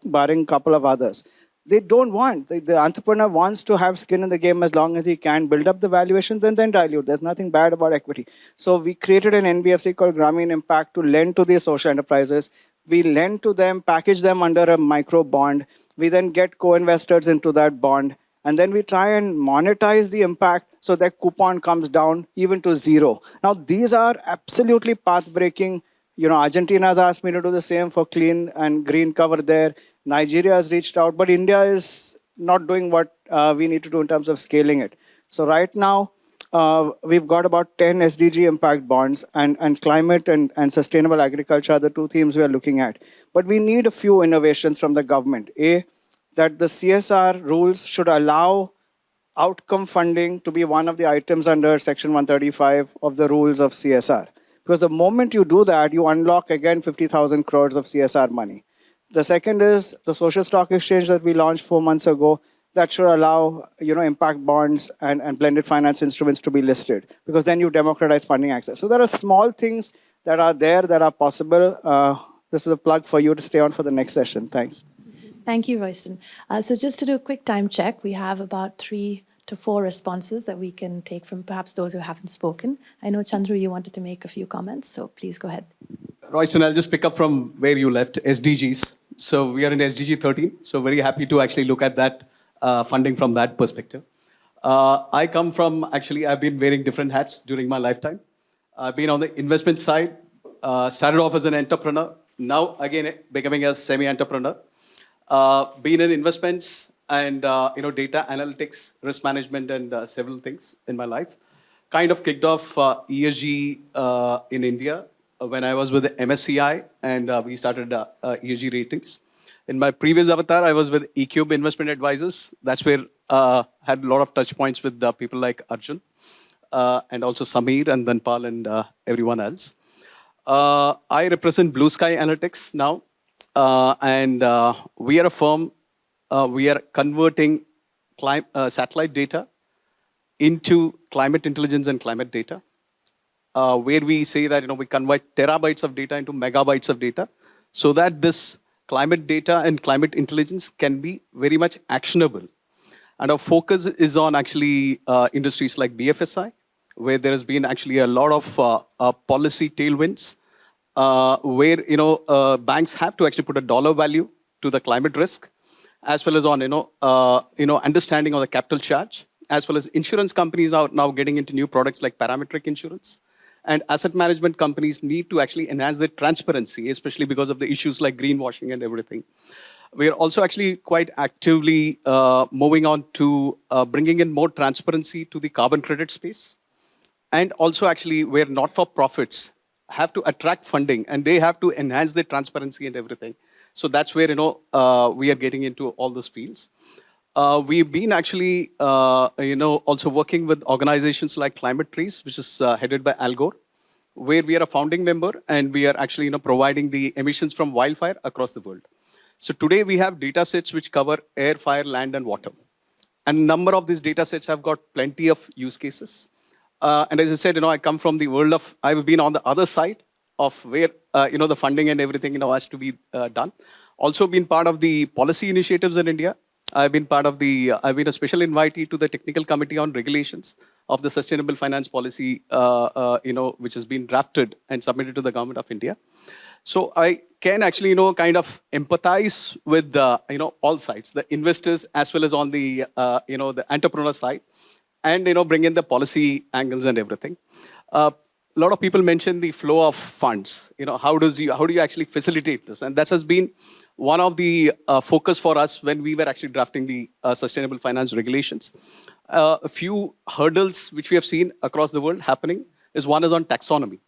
barring a couple of others. They don't want. The entrepreneur wants to have skin in the game as long as he can, build up the valuations, and then dilute. There's nothing bad about equity. So we created an NBFC called Grameen Impact to lend to these social enterprises. We lend to them, package them under a micro bond. We then get co-investors into that bond, and then we try and monetize the impact so that coupon comes down even to zero. Now, these are absolutely path-breaking. Argentina has asked me to do the same for clean and green cover there. Nigeria has reached out, but India is not doing what we need to do in terms of scaling it. So right now, we've got about 10 SDG impact bonds, and climate and sustainable agriculture are the two themes we are looking at. But we need a few innovations from the government. That the CSR rules should allow outcome funding to be one of the items under Section 135 of the rules of CSR. Because the moment you do that, you unlock again 50,000 crores of CSR money. The second is the social stock exchange that we launched 4 months ago that should allow impact bonds and blended finance instruments to be listed, because then you democratize funding access. So there are small things that are there that are possible. This is a plug for you to stay on for the next session. Thanks. Thank you, Royston. So just to do a quick time check, we have about 3 to 4 responses that we can take from perhaps those who haven't spoken. I know, Chandru, you wanted to make a few comments, so please go ahead. Royston, I'll just pick up from where you left, SDGs. So we are in SDG 13, so very happy to actually look at that funding from that perspective. I come from, actually, I've been wearing different hats during my lifetime. I've been on the investment side, started off as an entrepreneur, now again becoming a semi-entrepreneur. Been in investments and data analytics, risk management, and several things in my life. Kind of kicked off ESG in India when I was with the MSCI, and we started ESG ratings. In my previous avatar, I was with eCube Investment Advisors. That's where had a lot of touch points with people like Arjun, and also Samir and Dhanpal and everyone else. I represent Blue Sky Analytics now. And we are a firm, we are converting satellite data into climate intelligence and climate data, where we say that we convert terabytes of data into megabytes of data, so that this climate data and climate intelligence can be very much actionable. And our focus is on actually industries like BFSI, where there has been actually a lot of policy tailwinds, where banks have to actually put a dollar value to the climate risk, as well as on understanding of the capital charge, as well as insurance companies are now getting into new products like parametric insurance, and asset management companies need to actually enhance their transparency, especially because of the issues like greenwashing and everything. We are also actually quite actively moving on to bringing in more transparency to the carbon credit space, and also actually where not-for-profits have to attract funding and they have to enhance their transparency and everything. So that's where we are getting into all those fields. We've been actually also working with organizations like Climate Trees, which is headed by Al Gore, where we are a founding member and we are actually providing the emissions from wildfire across the world. So today we have data sets which cover air, fire, land, and water. And a number of these data sets have got plenty of use cases. And as I said, I come from the world of, I've been on the other side of where, the funding and everything, has to be done. Also been part of the policy initiatives in India. I've been a special invitee to the technical committee on regulations of the sustainable finance policy, which has been drafted and submitted to the government of India. So I can actually, kind of empathize with, all sides, the investors as well as on the, the entrepreneur side, and, bring in the policy angles and everything. A lot of people mention the flow of funds. How do you actually facilitate this? And that has been one of the focus for us when we were actually drafting the sustainable finance regulations. A few hurdles which we have seen across the world happening is one is on taxonomy.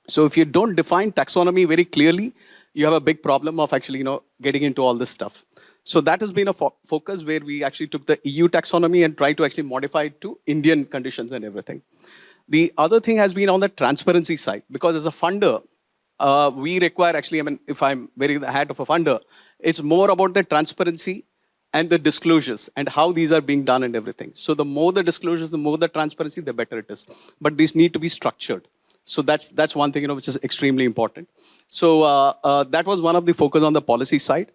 So if you don't define taxonomy very clearly, you have a big problem of actually, getting into all this stuff. So that has been a focus where we actually took the EU taxonomy and tried to actually modify it to Indian conditions and everything. The other thing has been on the transparency side, because as a funder, we require actually, if I'm wearing the hat of a funder, it's more about the transparency and the disclosures and how these are being done and everything. So the more the disclosures, the more the transparency, the better it is. But these need to be structured. So that's one thing, which is extremely important. So that was one of the focus on the policy side.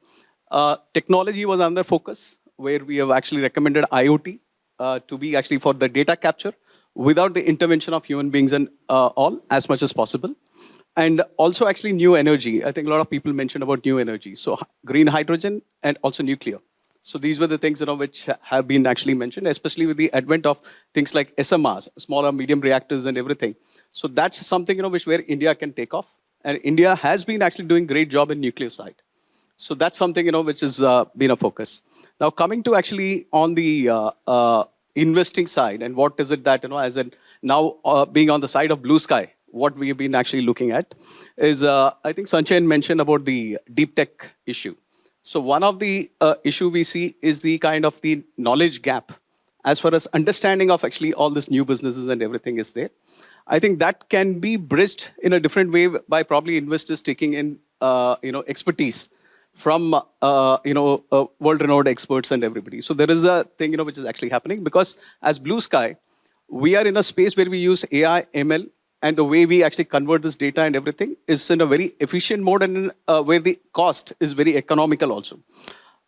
Technology was another focus, where we have actually recommended IoT to be actually for the data capture without the intervention of human beings and all as much as possible. and also actually new energy. I think a lot of people mentioned about new energy. So green hydrogen and also nuclear. So these were the things which have been actually mentioned, especially with the advent of things like SMRs, smaller medium reactors and everything. So that's something which where India can take off, and India has been actually doing great job in nuclear side. So that's something which has been a focus. Now coming to actually on the investing side, and what is it that as in now being on the side of blue sky, what we have been actually looking at is I think Sanchayan mentioned about the deep tech issue. So one of the issue we see is the kind of the knowledge gap as far as understanding of actually all this new businesses and everything is there. I think that can be bridged in a different way by probably investors taking in expertise from world-renowned experts and everybody. So there is a thing which is actually happening, because as Blue Sky, we are in a space where we use AI, ML, and the way we actually convert this data and everything is in a very efficient mode, and where the cost is very economical also.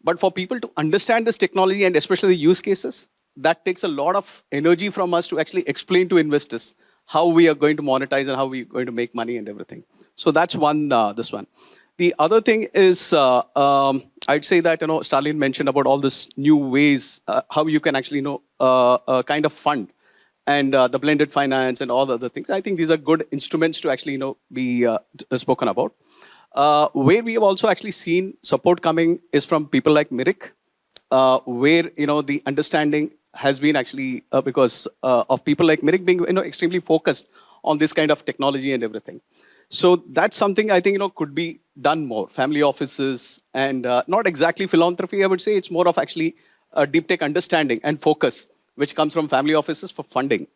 But for people to understand this technology and especially the use cases, that takes a lot of energy from us to actually explain to investors how we are going to monetize and how we are going to make money and everything. So that's one, this one. The other thing is, I'd say that, Stalin mentioned about all this new ways, how you can actually, kind of fund, and the blended finance and all the other things. I think these are good instruments to actually, be spoken about. Where we have also actually seen support coming is from people like Mirik, where, the understanding has been actually because of people like Mirik being, extremely focused on this kind of technology and everything. So that's something I think, could be done more. Family offices and not exactly philanthropy, I would say. It's more of actually a deep tech understanding and focus, which comes from family offices for funding.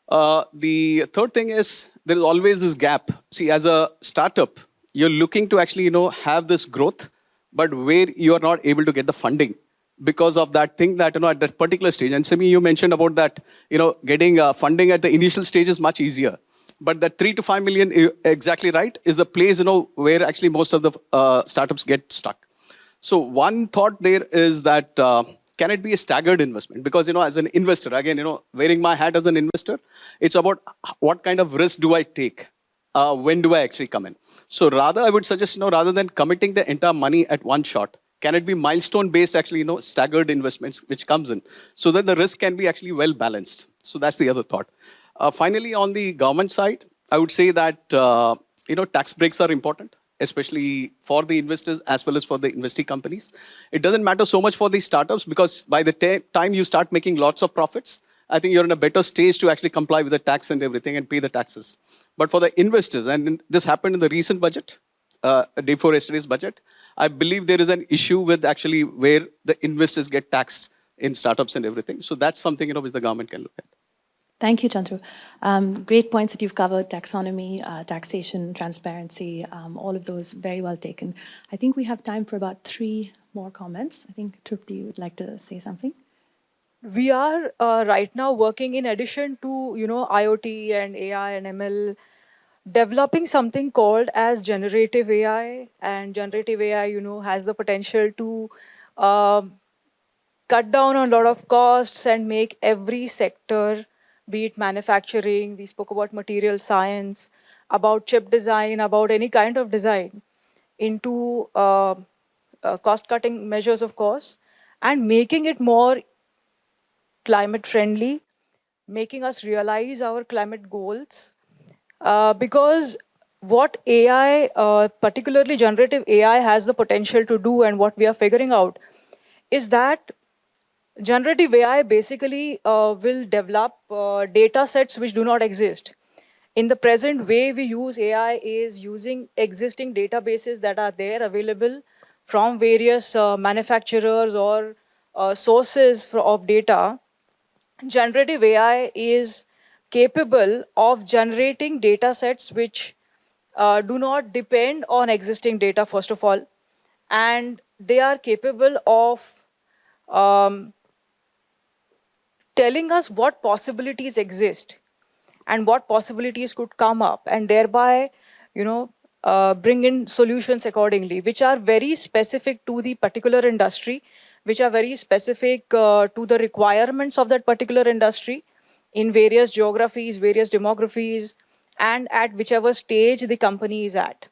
The third thing is there is always this gap. See, as a startup, you're looking to actually, have this growth, but where you are not able to get the funding because of that thing that, at that particular stage. And Simi, you mentioned about that, getting funding at the initial stage is much easier. But that 3 to 5 million, exactly right, is the place, where actually most of the startups get stuck. So one thought there is that, can it be a staggered investment? Because, as an investor, again, wearing my hat as an investor, it's about what kind of risk do I take? When do I actually come in? So rather, I would suggest, rather than committing the entire money at one shot, can it be milestone-based, actually, staggered investments which comes in, so that the risk can be actually well balanced? So that's the other thought. Finally, on the government side, I would say that, tax breaks are important, especially for the investors as well as for the investing companies. It doesn't matter so much for the startups, because by the time you start making lots of profits, I think you're in a better stage to actually comply with the tax and everything and pay the taxes. But for the investors, and this happened in the recent budget, day before yesterday's budget, I believe there is an issue with actually where the investors get taxed in startups and everything. So that's something, which the government can look at. Thank you, Chandru. Great points that you've covered: taxonomy, taxation, transparency, all of those very well taken. I think we have time for about 3 more comments. I think, Trupti, you would like to say something? We are right now working, in addition to, IoT and AI and ML, developing something called as generative AI. And generative AI, has the potential to cut down on a lot of costs and make every sector, be it manufacturing, we spoke about material science, about chip design, about any kind of design, into cost-cutting measures, of course, and making it more climate friendly, making us realize our climate goals. Because what AI, particularly generative AI, has the potential to do, and what we are figuring out, is that generative AI basically will develop data sets which do not exist. In the present way we use AI is using existing databases that are there available from various manufacturers or sources of data. Generative AI is capable of generating data sets which do not depend on existing data, first of all, and they are capable of telling us what possibilities exist and what possibilities could come up, and thereby, bring in solutions accordingly, which are very specific to the particular industry, which are very specific to the requirements of that particular industry in various geographies, various demographies, and at whichever stage the company is at.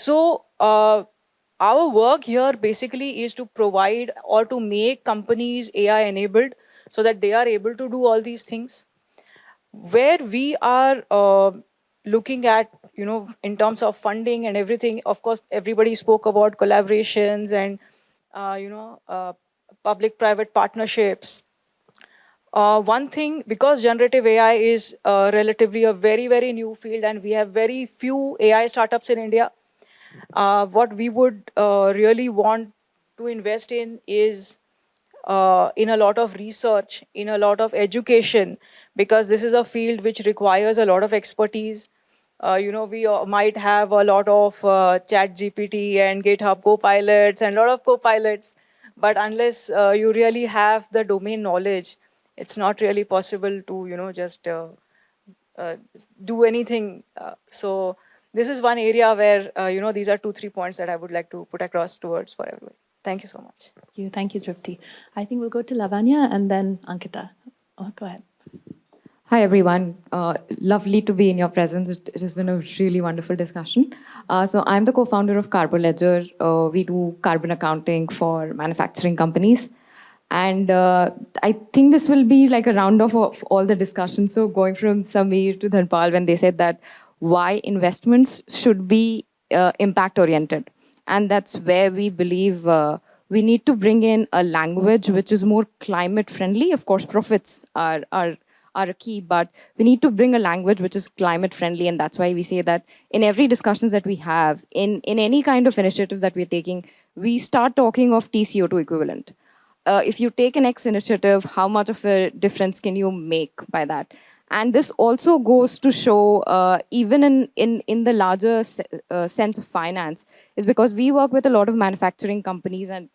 So our work here basically is to provide or to make companies AI enabled so that they are able to do all these things. Where we are looking at, in terms of funding and everything, of course, everybody spoke about collaborations and, public-private partnerships. One thing, because generative AI is relatively a very, very new field and we have very few AI startups in India, what we would really want to invest in a lot of research, in a lot of education, because this is a field which requires a lot of expertise. We might have a lot of chat GPT and GitHub co-pilots and a lot of co-pilots, but unless you really have the domain knowledge, it's not really possible to, just uh, do anything. So this is one area where, these are 2, 3 points that I would like to put across towards for everybody. Thank you so much. Thank you, Tripti. I think we'll go to Lavanya and then Ankita. Oh, go ahead. Hi, everyone. Lovely to be in your presence. It has been a really wonderful discussion. So I'm the co-founder of Carbon Ledger. We do carbon accounting for manufacturing companies. And I think this will be like a round-off of all the discussions. So going from Samir to Dhanpal, when they said that why investments should be impact-oriented. And that's where we believe we need to bring in a language which is more climate-friendly. Of course, profits are a key, but we need to bring a language which is climate friendly. And that's why we say that in every discussions that we have, in any kind of initiatives that we're taking, we start talking of TCO2 equivalent. If you take an X initiative, how much of a difference can you make by that? And this also goes to show, even in the larger sense of finance, is because we work with a lot of manufacturing companies and,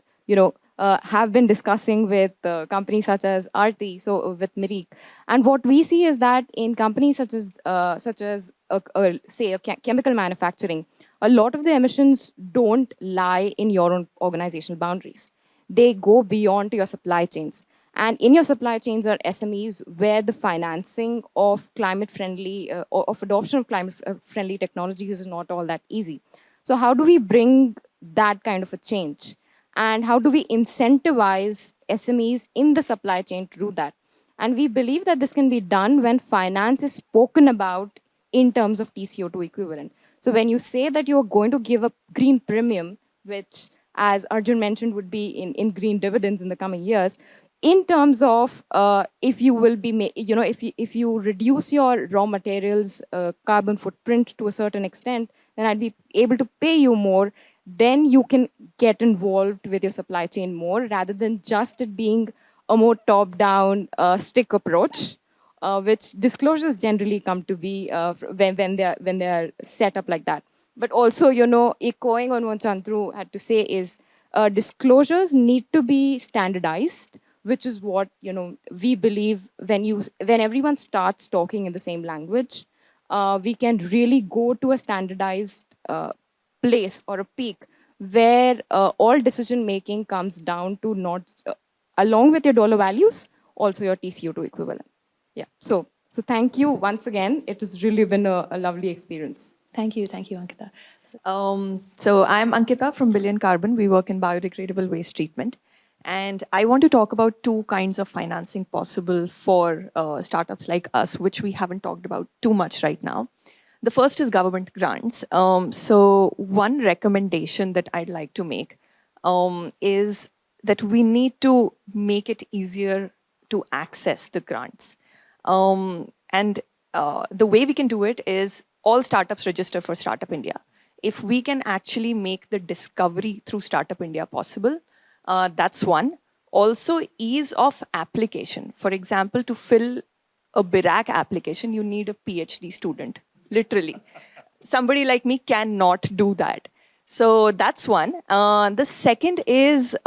have been discussing with companies such as Aarti, so with Mirik. And what we see is that in companies such as say, chemical manufacturing, a lot of the emissions don't lie in your own organizational boundaries. They go beyond to your supply chains. And in your supply chains are SMEs where the financing of climate-friendly, of adoption of climate-friendly technologies is not all that easy. So how do we bring that kind of a change? And how do we incentivize SMEs in the supply chain to do that? And we believe that this can be done when finance is spoken about in terms of TCO2 equivalent. So when you say that you're going to give a green premium, which, as Arjun mentioned, would be in green dividends in the coming years, in terms of if you will be, if you reduce your raw materials carbon footprint to a certain extent, then I'd be able to pay you more. Then you can get involved with your supply chain more rather than just it being a more top-down stick approach, which disclosures generally come to be when they are set up like that. But also, echoing on what Chandru had to say is disclosures need to be standardized, which is what we believe when everyone starts talking in the same language, we can really go to a standardized place or a peak where all decision making comes down to not along with your dollar values, also your TCO2 equivalent. Yeah. So thank you once again. It has really been a lovely experience. Thank you, Ankita. So I'm Ankita from Billion Carbon. We work in biodegradable waste treatment. And I want to talk about two kinds of financing possible for startups like us, which we haven't talked about too much right now. The first is government grants. So one recommendation that I'd like to make is that we need to make it easier to access the grants. And the way we can do it is all startups register for Startup India. If we can actually make the discovery through Startup India possible, that's one. Also, ease of application. For example, to fill a BIRAC application, you need a PhD student, literally. Somebody like me cannot do that. So that's one. The second is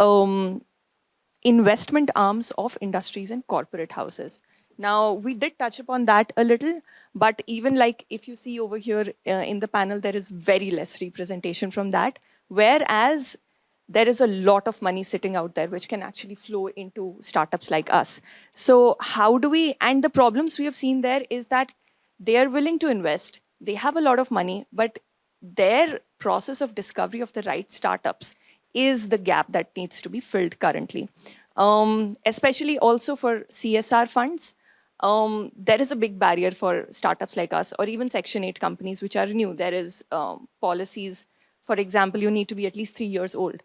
investment arms of industries and corporate houses. Now, we did touch upon that a little, but even like if you see over here in the panel, there is very less representation from that, whereas there is a lot of money sitting out there which can actually flow into startups like us. So how do we, and the problems we have seen there is that they are willing to invest, they have a lot of money, but their process of discovery of the right startups is the gap that needs to be filled currently. Especially also for CSR funds, there is a big barrier for startups like us or even Section 8 companies which are new. There is policies, for example, you need to be at least 3 years old.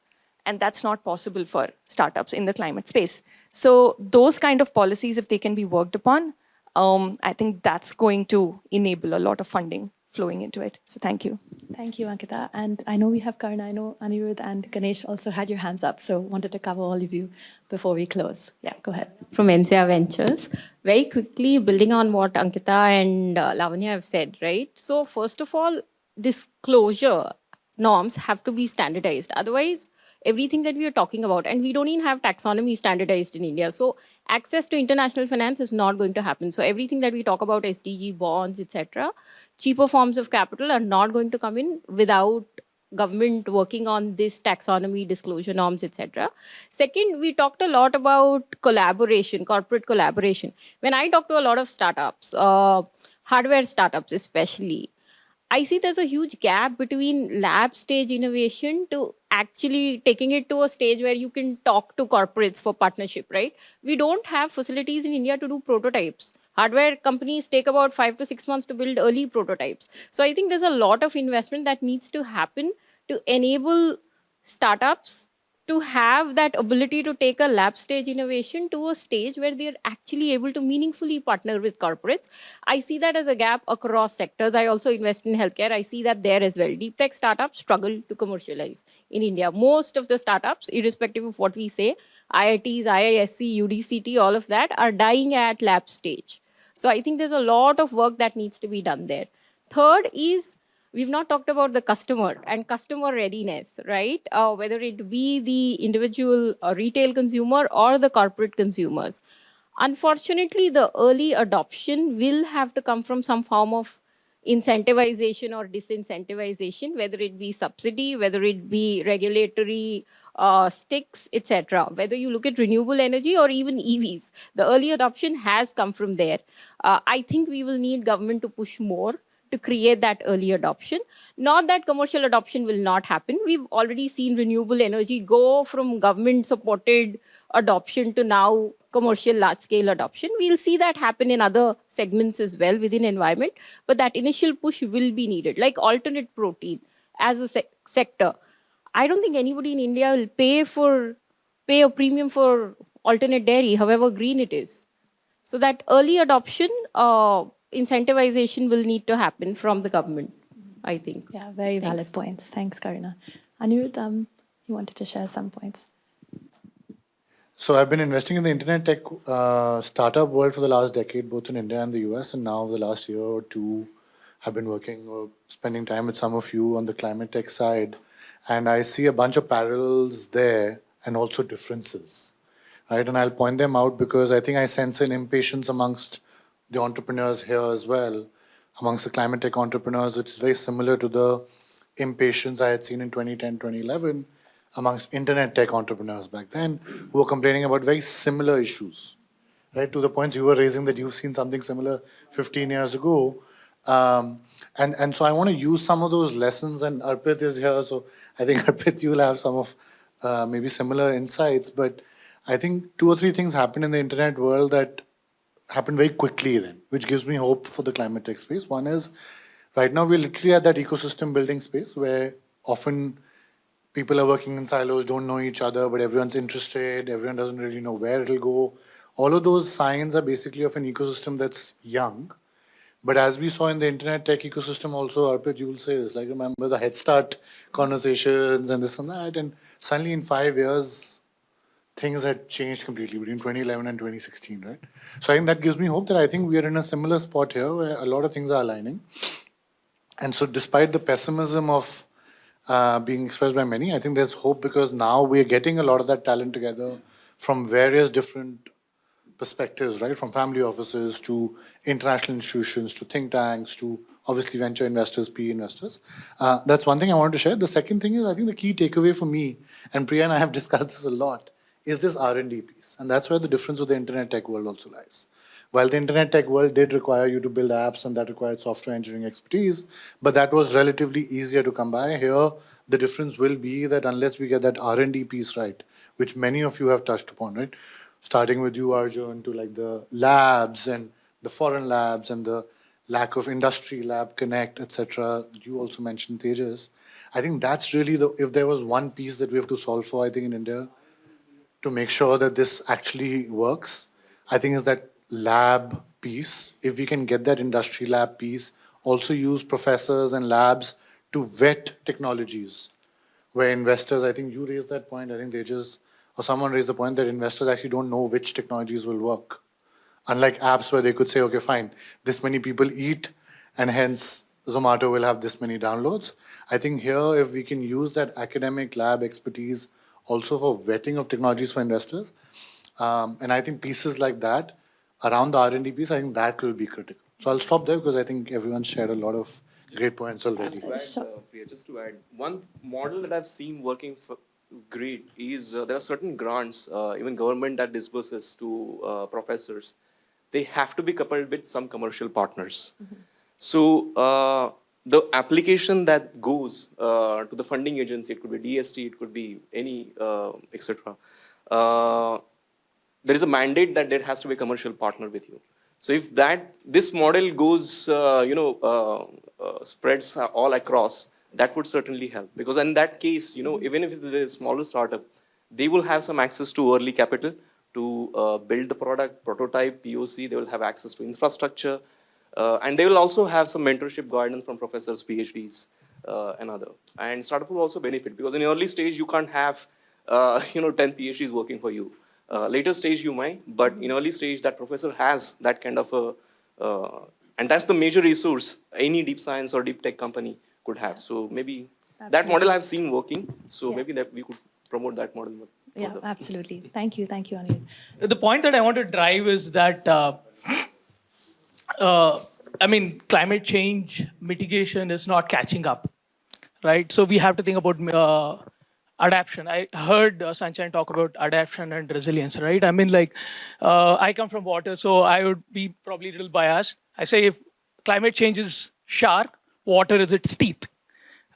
And that's not possible for startups in the climate space. So those kind of policies, if they can be worked upon, I think that's going to enable a lot of funding flowing into it. So thank you. Thank you, Ankita. And I know we have Karna, I know Anirudh and Ganesh also had your hands up, so wanted to cover all of you before we close. Yeah, go ahead. From NCR Ventures. Very quickly, building on what Ankita and Lavanya have said, right? So first of all, disclosure norms have to be standardized. Otherwise, everything that we are talking about, and we don't even have taxonomy standardized in India. So access to international finance is not going to happen. So everything that we talk about, SDG, bonds, etc., cheaper forms of capital are not going to come in without government working on this taxonomy, disclosure norms, etc. Second, we talked a lot about collaboration, corporate collaboration. When I talk to a lot of startups, hardware startups especially, I see there's a huge gap between lab stage innovation to actually taking it to a stage where you can talk to corporates for partnership, right? We don't have facilities in India to do prototypes. Hardware companies take about 5 to 6 months to build early prototypes. So I think there's a lot of investment that needs to happen to enable startups to have that ability to take a lab stage innovation to a stage where they're actually able to meaningfully partner with corporates. I see that as a gap across sectors. I also invest in healthcare. I see that there as well. Deep tech startups struggle to commercialize in India. Most of the startups, irrespective of what we say, IITs, IISc, UDCT, all of that are dying at lab stage. So I think there's a lot of work that needs to be done there. Third is, we've not talked about the customer and customer readiness, right? Whether it be the individual retail consumer or the corporate consumers. Unfortunately, the early adoption will have to come from some form of incentivization or disincentivization, whether it be subsidy, whether it be regulatory sticks, etc. Whether you look at renewable energy or even EVs, the early adoption has come from there. I think we will need government to push more to create that early adoption. Not that commercial adoption will not happen. We've already seen renewable energy go from government-supported adoption to now commercial large-scale adoption. We'll see that happen in other segments as well within environment, but that initial push will be needed, like alternate protein as a sector. I don't think anybody in India will pay a premium for alternate dairy, however green it is. So that early adoption, incentivization will need to happen from the government, I think. Yeah, very valid points. Thanks, Karina. Anirudh, you wanted to share some points. So I've been investing in the internet tech startup world for the last decade, both in India and the US, and now the last year or two, I've been working or spending time with some of you on the climate tech side, and I see a bunch of parallels there and also differences, right? And I'll point them out because I think I sense an impatience amongst the entrepreneurs here as well, amongst the climate tech entrepreneurs, which is very similar to the impatience I had seen in 2010, 2011 amongst internet tech entrepreneurs back then, who were complaining about very similar issues, right? To the point you were raising that you've seen something similar 15 years ago. And so I want to use some of those lessons, and Arpit is here, so I think Arpit, you'll have some of maybe similar insights, but I think 2 or 3 things happen in the internet world that happen very quickly then, which gives me hope for the climate tech space. One is, right now we're literally at that ecosystem building space where often people are working in silos, don't know each other, but everyone's interested, everyone doesn't really know where it'll go. All of those signs are basically of an ecosystem that's young. But as we saw in the internet tech ecosystem also, Arpit, you will say this, like remember the Head Start conversations and this and that, and suddenly in 5 years, things had changed completely between 2011 and 2016, right? So I think that gives me hope that I think we are in a similar spot here where a lot of things are aligning. And so despite the pessimism of being expressed by many, I think there's hope because now we're getting a lot of that talent together from various different perspectives, right? From family offices to international institutions to think tanks to obviously venture investors, PE investors. That's one thing I wanted to share. The second thing is I think the key takeaway for me, and Priya and I have discussed this a lot, is this R&D piece. And that's where the difference with the internet tech world also lies. While the internet tech world did require you to build apps and that required software engineering expertise, but that was relatively easier to come by. Here, the difference will be that unless we get that R&D piece right, which many of you have touched upon, right? Starting with you, Arjun, to like the labs and the foreign labs and the lack of industry lab connect, etc. You also mentioned Tejas. I think that's really if there was one piece that we have to solve for, I think in India, to make sure that this actually works, I think is that lab piece. If we can get that industry lab piece, also use professors and labs to vet technologies where investors, I think you raised that point, I think they just, or someone raised the point that investors actually don't know which technologies will work. Unlike apps where they could say, okay, fine, this many people eat and hence Zomato will have this many downloads. I think here, if we can use that academic lab expertise also for vetting of technologies for investors, and I think pieces like that around the R&D piece, I think that will be critical. So I'll stop there because I think everyone shared a lot of great points already. Just to add, one model that I've seen working great is there are certain grants, even government that disburses to professors. They have to be coupled with some commercial partners. So the application that goes to the funding agency, it could be DST, it could be any, etc. There is a mandate that there has to be a commercial partner with you. So if this model goes, spreads all across, that would certainly help. Because in that case, even if it is a smaller startup, they will have some access to early capital to build the product, prototype, POC. They will have access to infrastructure. And they will also have some mentorship guidance from professors, PhDs, and other. And startup will also benefit because in early stage, you can't have 10 PhDs working for you. Later stage you might, but in early stage that professor has that kind of a, and that's the major resource any deep science or deep tech company could have. So maybe that model I've seen working. So maybe that we could promote that model more. Yeah, absolutely. Thank you, Anil. The point that I want to drive is that, climate change mitigation is not catching up, right? So we have to think about adaptation. I heard Sanchai talk about adaptation and resilience, right? I come from water, so I would be probably a little biased. I say if climate change is shark, water is its teeth,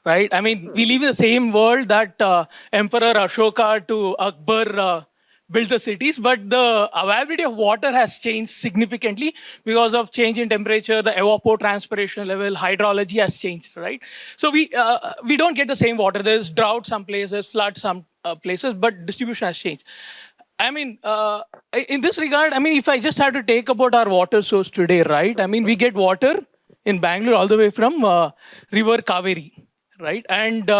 right? We live in the same world that Emperor Ashoka to Akbar built the cities, but the availability of water has changed significantly because of change in temperature, the evapotranspiration level, hydrology has changed, right? So we don't get the same water. There's drought some places, flood some places, but distribution has changed. In this regard, if I just have to take about our water source today, right? We get water in Bangalore all the way from River Kaveri, right? And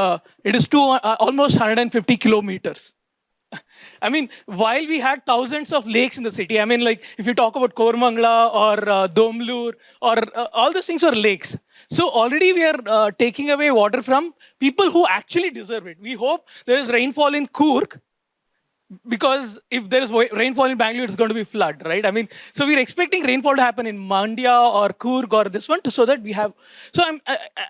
it is almost 150 kilometers. While we had thousands of lakes in the city, if you talk about Kormangla or Domlur or all those things are lakes. So already we are taking away water from people who actually deserve it. We hope there is rainfall in Coorg, because if there is rainfall in Bangalore, it's going to be flood, right? So we're expecting rainfall to happen in Mandya or Coorg or this one, so that we have. So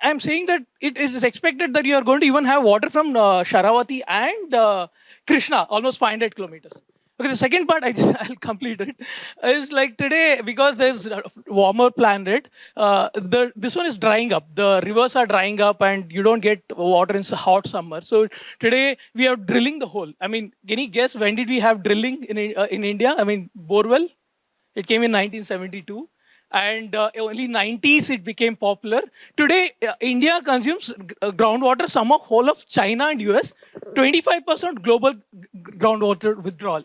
I'm saying that it is expected that you are going to even have water from Sharavati and Krishna, almost 500 kilometers. Okay, the second part, I'll complete it, is like today, because there's a warmer planet, this one is drying up. The rivers are drying up and you don't get water in hot summer. So today we are drilling the hole. Can you guess when did we have drilling in India? Borewell, it came in 1972. And only 90s it became popular. Today, India consumes groundwater, some of whole of China and US, 25% global groundwater withdrawal.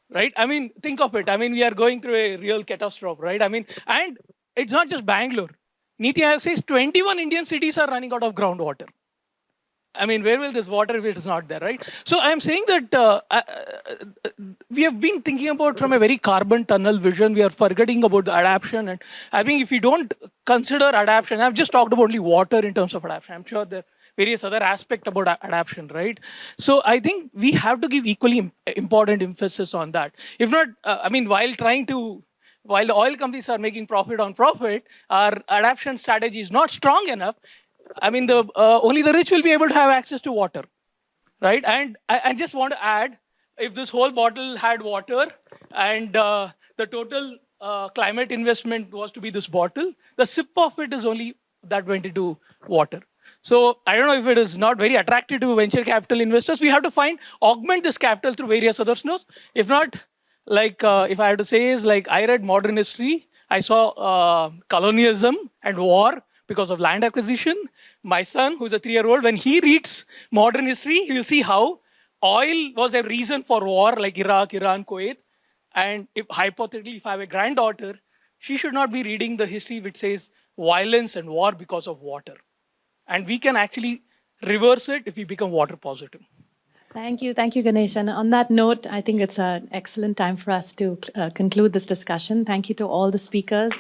Right? Think of it. We are going through a real catastrophe, right? And it's not just Bangalore. Niti Aayog says 21 Indian cities are running out of groundwater. Where will this water if it is not there, right? So I'm saying that we have been thinking about from a very carbon tunnel vision. We are forgetting about the adaptation. And I think if we don't consider adaptation, I've just talked about only water in terms of adaptation. I'm sure there are various other aspects about adaptation, right? So I think we have to give equally important emphasis on that. If not, while the oil companies are making profit on profit, our adaptation strategy is not strong enough. Only the rich will be able to have access to water, right? And I just want to add, if this whole bottle had water and the total climate investment was to be this bottle, the sip of it is only that went into water. So I don't know if it is not very attractive to venture capital investors. We have to augment this capital through various other sources. If not, like if I have to say is like I read modern history, I saw colonialism and war because of land acquisition. My son, who's a 3-year-old, when he reads modern history, he will see how oil was a reason for war, like Iraq, Iran, Kuwait. And if hypothetically, if I have a granddaughter, she should not be reading the history which says violence and war because of water. And we can actually reverse it if we become water positive. Thank you, Ganesh. And on that note, I think it's an excellent time for us to conclude this discussion. Thank you to all the speakers.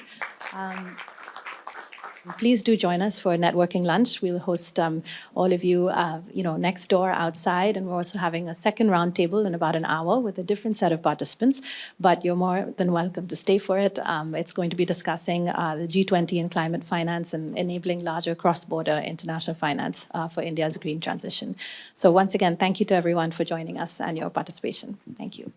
Please do join us for a networking lunch. We'll host all of you, next door outside, and we're also having a second roundtable in about an hour with a different set of participants. But you're more than welcome to stay for it. It's going to be discussing the G20 and climate finance and enabling larger cross-border international finance for India's green transition. So once again, thank you to everyone for joining us and your participation. Thank you.